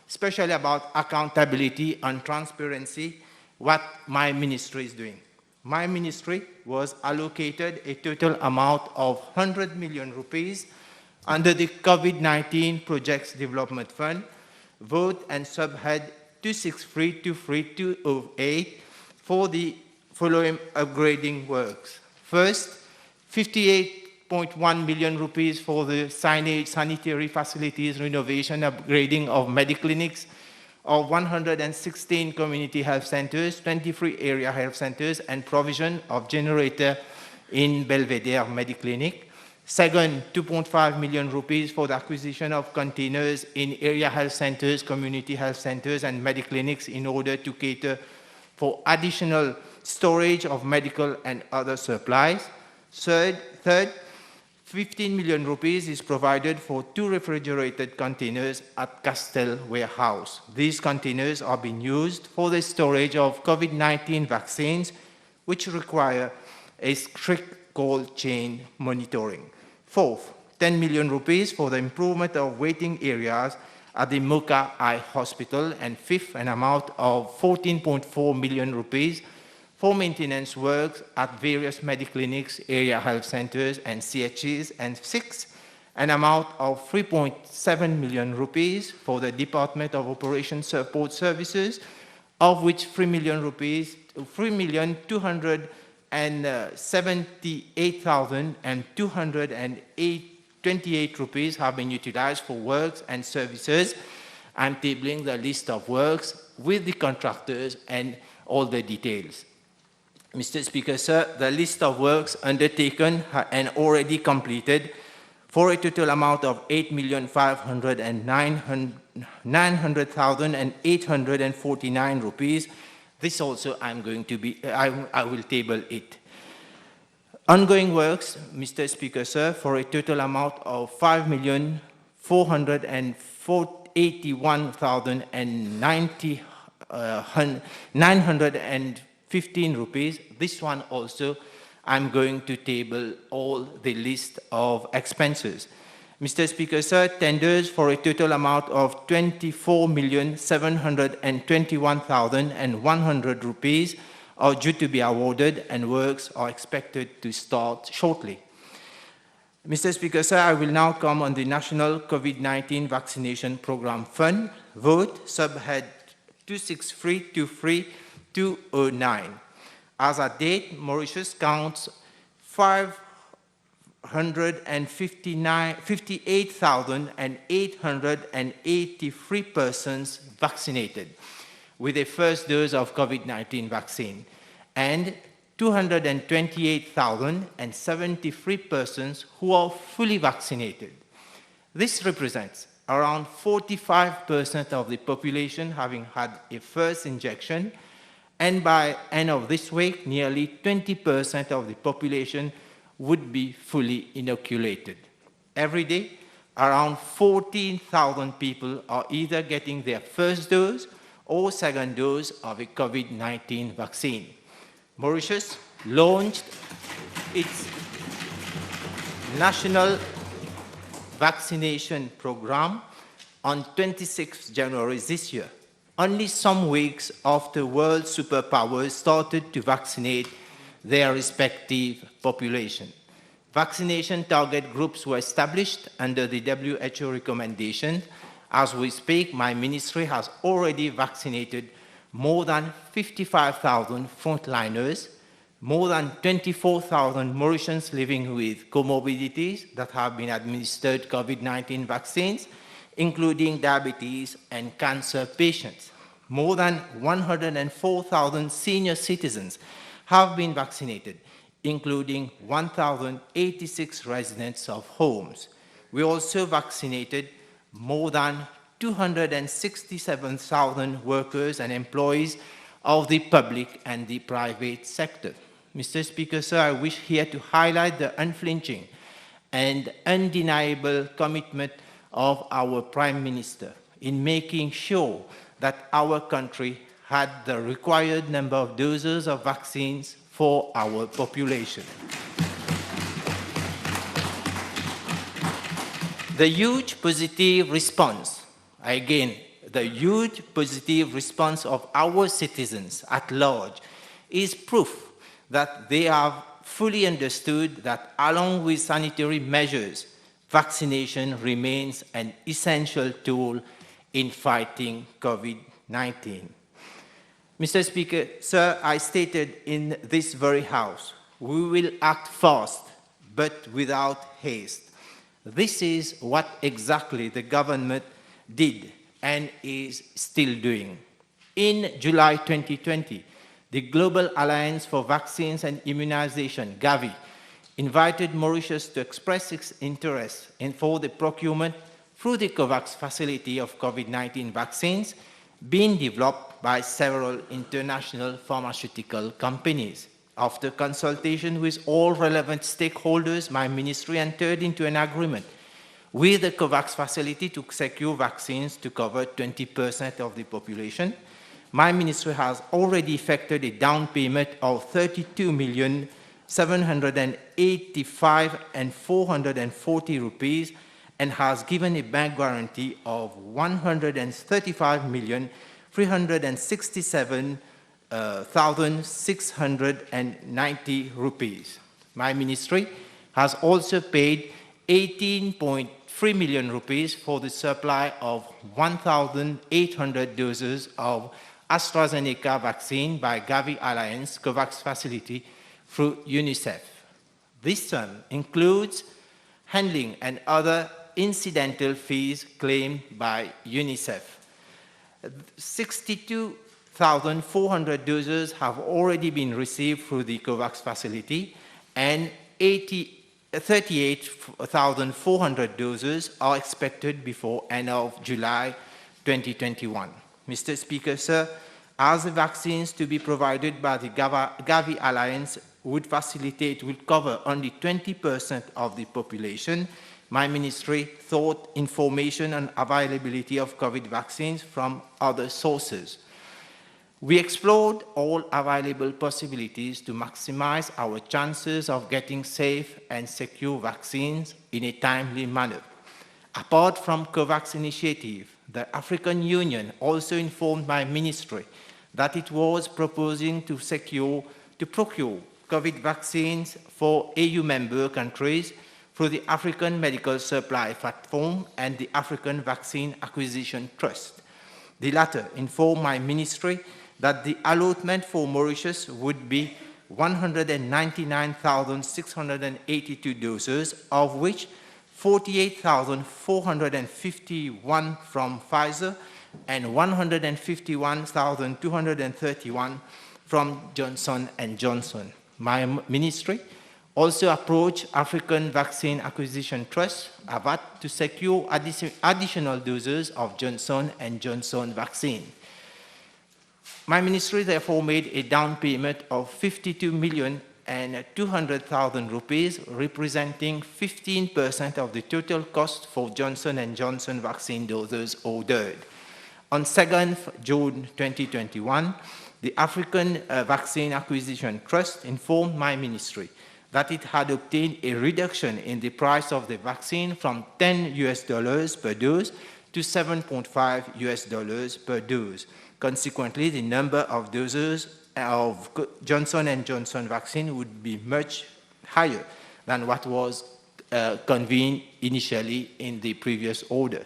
especially about accountability and transparency, what my ministry is doing. My ministry was allocated a total amount of 100 million rupees under the COVID-19 Projects Development Fund, vote and subhead 2632328 for the following upgrading works. First, 58.1 million rupees for the signage, sanitary facilities, renovation, upgrading of mediclinics, of 116 community health centers, 23 area health centers, and provision of generator in Belvedere Mediclinic. Second, 2.5 million rupees for the acquisition of containers in area health centers, community health centers, and mediclinics in order to cater for additional storage of medical and other supplies. Third, 15 million rupees is provided for 2 refrigerated containers at Castell warehouse. These containers are being used for the storage of COVID-19 vaccines, which require a strict cold chain monitoring. Fourth, 10 million rupees for the improvement of waiting areas at the Mocha Eye Hospital. And fifth, an amount of 14.4 million rupees for maintenance works at various mediclinics, area health centers, and CHEs. And sixth, an amount of 3.7 million rupees for the Department of Operation Support Services, of which 3,278,228 rupees have been utilized for works and services. I'm tabling the list of works with the contractors and all the details. Mr. Speaker, sir, the list of works undertaken and already completed for a total amount of 8,509,849 rupees. This also I will table it. Ongoing works, Mr. Speaker, sir, for a total amount of 5,481,915 rupees. This one also I'm going to table all the list of expenses. Mr. Speaker, sir, tenders for a total amount of 24,721,100 rupees are due to be awarded, and works are expected to start shortly. Mr. Speaker, sir, I will now come on the National COVID-19 Vaccination Program Fund. Vote subhead 26323-209. As at date, Mauritius counts 558,883 persons vaccinated with a first dose of COVID-19 vaccine, and 228,073 persons who are fully vaccinated. This represents around 45% of the population having had a first injection, and by end of this week, nearly 20% of the population would be fully inoculated. Every day, around 14,000 people are either getting their first dose or second dose of a COVID-19 vaccine. Mauritius launched its national vaccination program on 26 January this year, only some weeks after world superpowers started to vaccinate their respective population. Vaccination target groups were established under the WHO recommendation. As we speak, my ministry has already vaccinated more than 55,000 frontliners, more than 24,000 Mauritians living with comorbidities that have been administered COVID-19 vaccines, including diabetes and cancer patients. More than 104,000 senior citizens have been vaccinated, including 1,086 residents of homes. We also vaccinated more than 267,000 workers and employees of the public and the private sector. Mr. Speaker, sir, I wish here to highlight the unflinching and undeniable commitment of our Prime Minister in making sure that our country had the required number of doses of vaccines for our population. The huge positive response, again, the huge positive response of our citizens at large is proof that they have fully understood that along with sanitary measures, vaccination remains an essential tool in fighting COVID-19. Mr. Speaker, sir, I stated in this very House, we will act fast, but without haste. This is what exactly the government did and is still doing. In July 2020, the Global Alliance for Vaccines and Immunization, Gavi, invited Mauritius to express its interest for the procurement through the COVAX facility of COVID-19 vaccines, being developed by several international pharmaceutical companies. After consultation with all relevant stakeholders, my ministry entered into an agreement with the COVAX facility to secure vaccines to cover 20% of the population. My ministry has already effected a down payment of 32,785,440 rupees and has given a bank guarantee of 135,367,690 rupees. My ministry has also paid 18.3 million rupees for the supply of 1,800 doses of AstraZeneca vaccine by Gavi Alliance COVAX facility through UNICEF. This sum includes handling and other incidental fees claimed by UNICEF. 62,400 doses have already been received through the COVAX facility, and 38,400 doses are expected before end of July 2021. Mr. Speaker, sir, as the vaccines to be provided by the Gavi Alliance would cover only 20% of the population, my ministry sought information on availability of COVID vaccines from other sources. We explored all available possibilities to maximize our chances of getting safe and secure vaccines in a timely manner. Apart from COVAX initiative, the African Union also informed my ministry that it was proposing to procure COVID vaccines for AU member countries through the African Medical Supply Platform and the African Vaccine Acquisition Trust. The latter informed my ministry that the allotment for Mauritius would be 199,682 doses, of which 48,451 from Pfizer and 151,231 from Johnson & Johnson. My ministry also approached African Vaccine Acquisition Trust, AVAT, to secure additional doses of Johnson & Johnson vaccine. My ministry therefore made a down payment of 52,200,000 rupees, representing 15% of the total cost for Johnson & Johnson vaccine doses ordered. On 2nd June 2021, the African Vaccine Acquisition Trust informed my ministry that it had obtained a reduction in the price of the vaccine from $10 per dose to $7.5 per dose. Consequently, the number of doses of Johnson & Johnson vaccine would be much higher than what was convened initially in the previous order.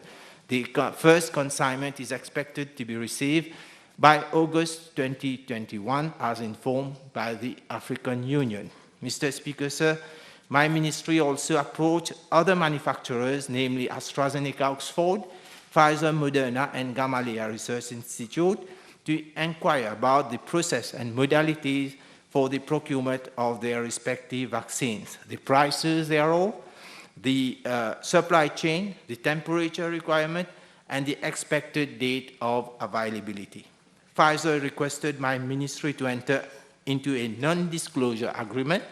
The first consignment is expected to be received by August 2021, as informed by the African Union. Mr. Speaker, sir, my ministry also approached other manufacturers, namely AstraZeneca Oxford, Pfizer, Moderna, and Gamaleya Research Institute, to inquire about the process and modalities for the procurement of their respective vaccines, the prices thereof, the supply chain, the temperature requirement, and the expected date of availability. Pfizer requested my ministry to enter into a non-disclosure agreement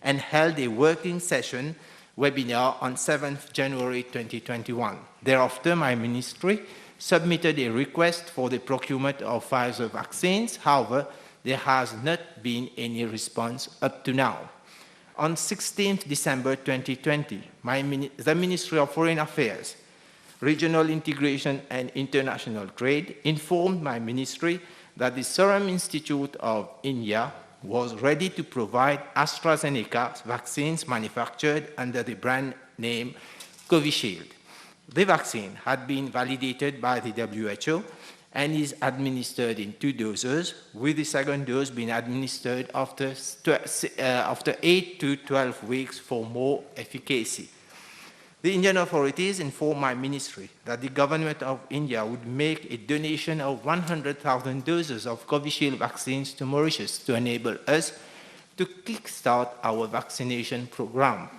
and held a working session webinar on 7th January 2021. Thereafter, my ministry submitted a request for the procurement of Pfizer vaccines. However, there has not been any response up to now. On 16th December 2020, the Ministry of Foreign Affairs, Regional Integration and International Trade informed my ministry that the Serum Institute of India was ready to provide AstraZeneca vaccines manufactured under the brand name Covishield. The vaccine had been validated by the WHO and is administered in 2 doses, with the second dose being administered after 8 to 12 weeks for more efficacy. The Indian authorities informed my ministry that the government of India would make a donation of 100,000 doses of Covishield vaccines to Mauritius to enable us to kickstart our vaccination program.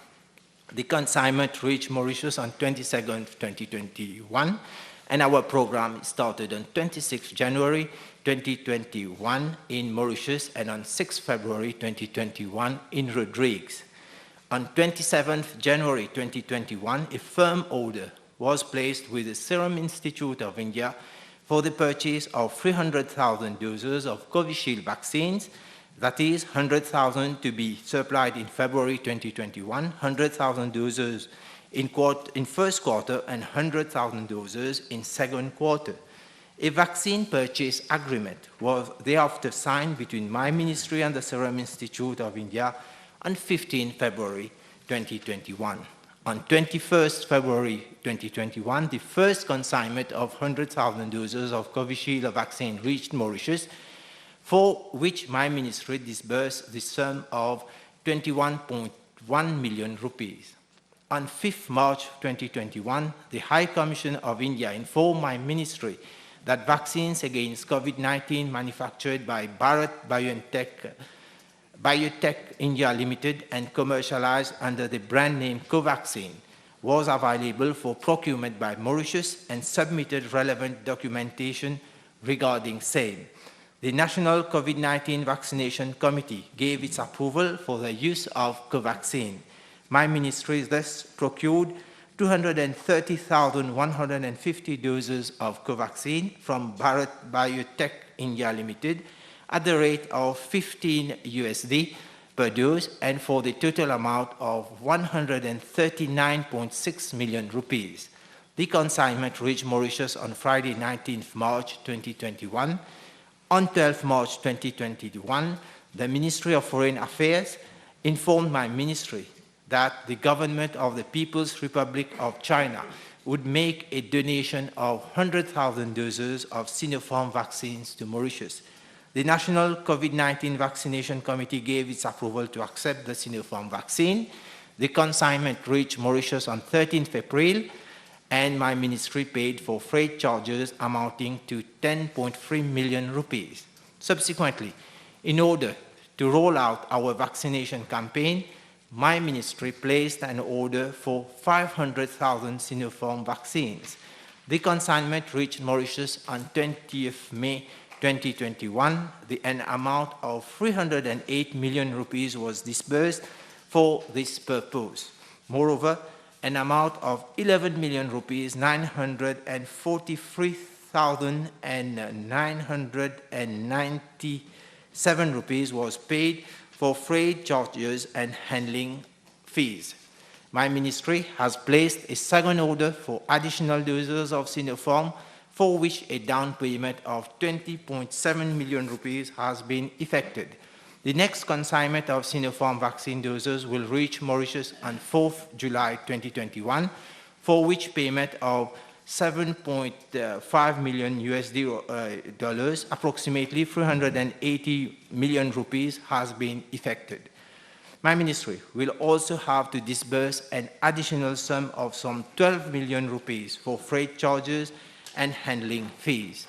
The consignment reached Mauritius on 22nd, 2021, and our program started on 26 January 2021 in Mauritius and on 6 February 2021 in Rodrigues. On 27th January 2021, a firm order was placed with the Serum Institute of India for the purchase of 300,000 doses of Covishield vaccines, that is 100,000 to be supplied in February 2021, 100,000 doses in first quarter and 100,000 doses in second quarter. A vaccine purchase agreement was thereafter signed between my ministry and the Serum Institute of India on 15 February 2021. On 21st February 2021, the first consignment of 100,000 doses of Covishield vaccine reached Mauritius, for which my ministry disbursed the sum of 21.1 million rupees. On 5th March 2021, the High Commission of India informed my ministry that vaccines against COVID-19 manufactured by Bharat Biotech India Limited and commercialized under the brand name Covaxin was available for procurement by Mauritius and submitted relevant documentation regarding same. The National COVID-19 Vaccination Committee gave its approval for the use of Covaxin. My ministry thus procured 230,150 doses of Covaxin from Bharat Biotech India Limited at the rate of 15 USD per dose and for the total amount of 139.6 million rupees. The consignment reached Mauritius on Friday, 19th March 2021. On 12th March 2021, the Ministry of Foreign Affairs informed my ministry that the government of the People's Republic of China would make a donation of 100,000 doses of Sinopharm vaccines to Mauritius. The National COVID-19 Vaccination Committee gave its approval to accept the Sinopharm vaccine. The consignment reached Mauritius on 13th April, and my ministry paid for freight charges amounting to 10.3 million rupees. Subsequently, in order to roll out our vaccination campaign, my ministry placed an order for 500,000 Sinopharm vaccines. The consignment reached Mauritius on 20th May 2021. An amount of 308 million rupees was disbursed for this purpose. Moreover, an amount of 11 million rupees, 943,997 rupees was paid for freight charges and handling fees. My ministry has placed a second order for additional doses of Sinopharm, for which a down payment of 20.7 million rupees has been effected. The next consignment of Sinopharm vaccine doses will reach Mauritius on 4th July 2021, for which payment of 7.5 million USD dollars, approximately 380 million rupees, has been effected. My ministry will also have to disburse an additional sum of some 12 million rupees for freight charges and handling fees.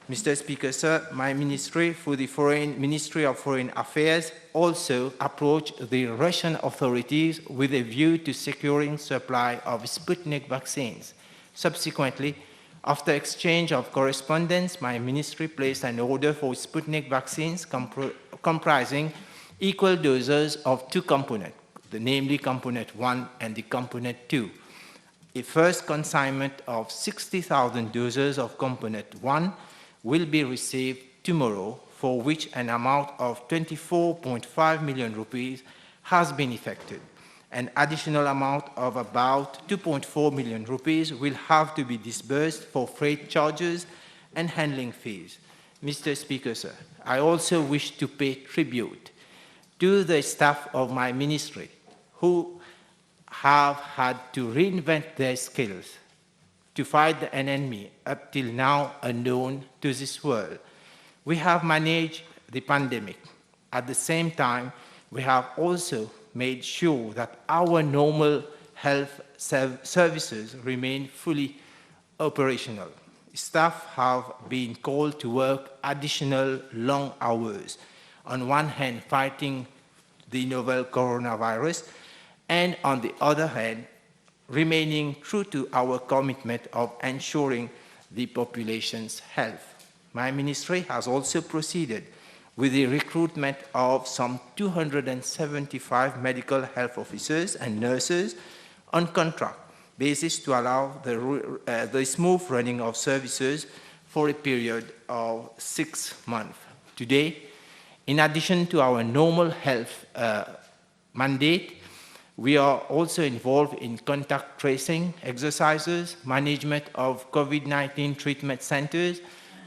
Mr. Speaker, sir, my ministry, through the Ministry of Foreign Affairs, also approached the Russian authorities with a view to securing supply of Sputnik vaccines. Subsequently, after exchange of correspondence, my ministry placed an order for Sputnik vaccines comprising equal doses of two components, namely component 1 and the component 2. A first consignment of 60,000 doses of component 1 will be received tomorrow, for which an amount of 24.5 million rupees has been effected. An additional amount of about 2.4 million rupees will have to be disbursed for freight charges and handling fees. Mr. Speaker, sir, I also wish to pay tribute to the staff of my ministry who have had to reinvent their skills to fight an enemy up till now unknown to this world. We have managed the pandemic. At the same time, we have also made sure that our normal health services remain fully operational. Staff have been called to work additional long hours, on one hand fighting the novel coronavirus, and on the other hand, remaining true to our commitment of ensuring the population's health. My ministry has also proceeded with the recruitment of some 275 medical health officers and nurses on contract basis to allow the smooth running of services for a period of 6 months. Today, in addition to our normal health mandate, we are also involved in contact tracing exercises, management of COVID-19 treatment centers,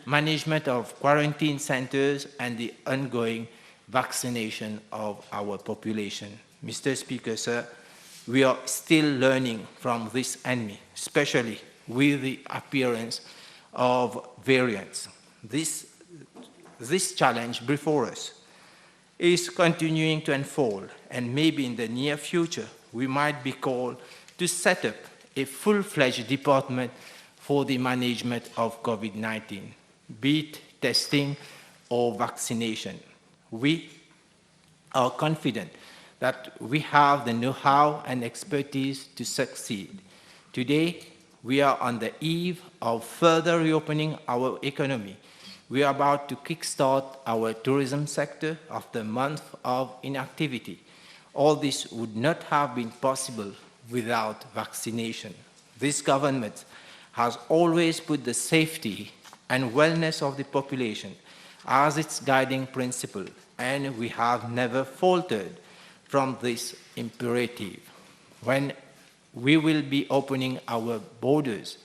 management of quarantine centers, and the ongoing vaccination of our population. Mr. Speaker, sir, we are still learning from this enemy, especially with the appearance of variants. This challenge before us is continuing to unfold, and maybe in the near future, we might be called to set up a full-fledged department for the management of COVID-19, be it testing or vaccination. We are confident that we have the know-how and expertise to succeed. Today, we are on the eve of further reopening our economy. We are about to kickstart our tourism sector after a month of inactivity. All this would not have been possible without vaccination. This government has always put the safety and wellness of the population as its guiding principle, and we have never faltered from this imperative. When we will be opening our borders,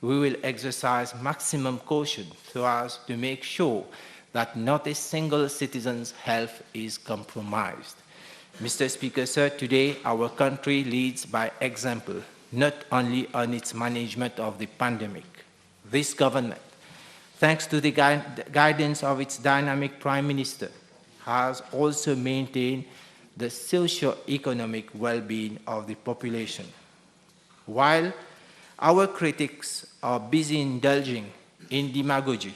we will exercise maximum caution so as to make sure that not a single citizen's health is compromised. Mr. Speaker, sir, today our country leads by example, not only on its management of the pandemic. This government, thanks to the guidance of its dynamic Prime Minister, has also maintained the socio-economic well-being of the population. While our critics are busy indulging in demagogy,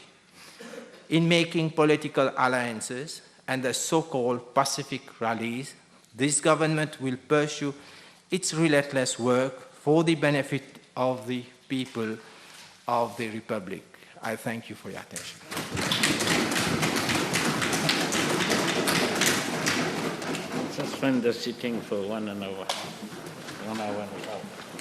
in making political alliances and the so-called Pacific rallies, this government will pursue its relentless work for the benefit of the people of the Republic. I thank you for your attention. Suspend the sitting for 1 hour and a half.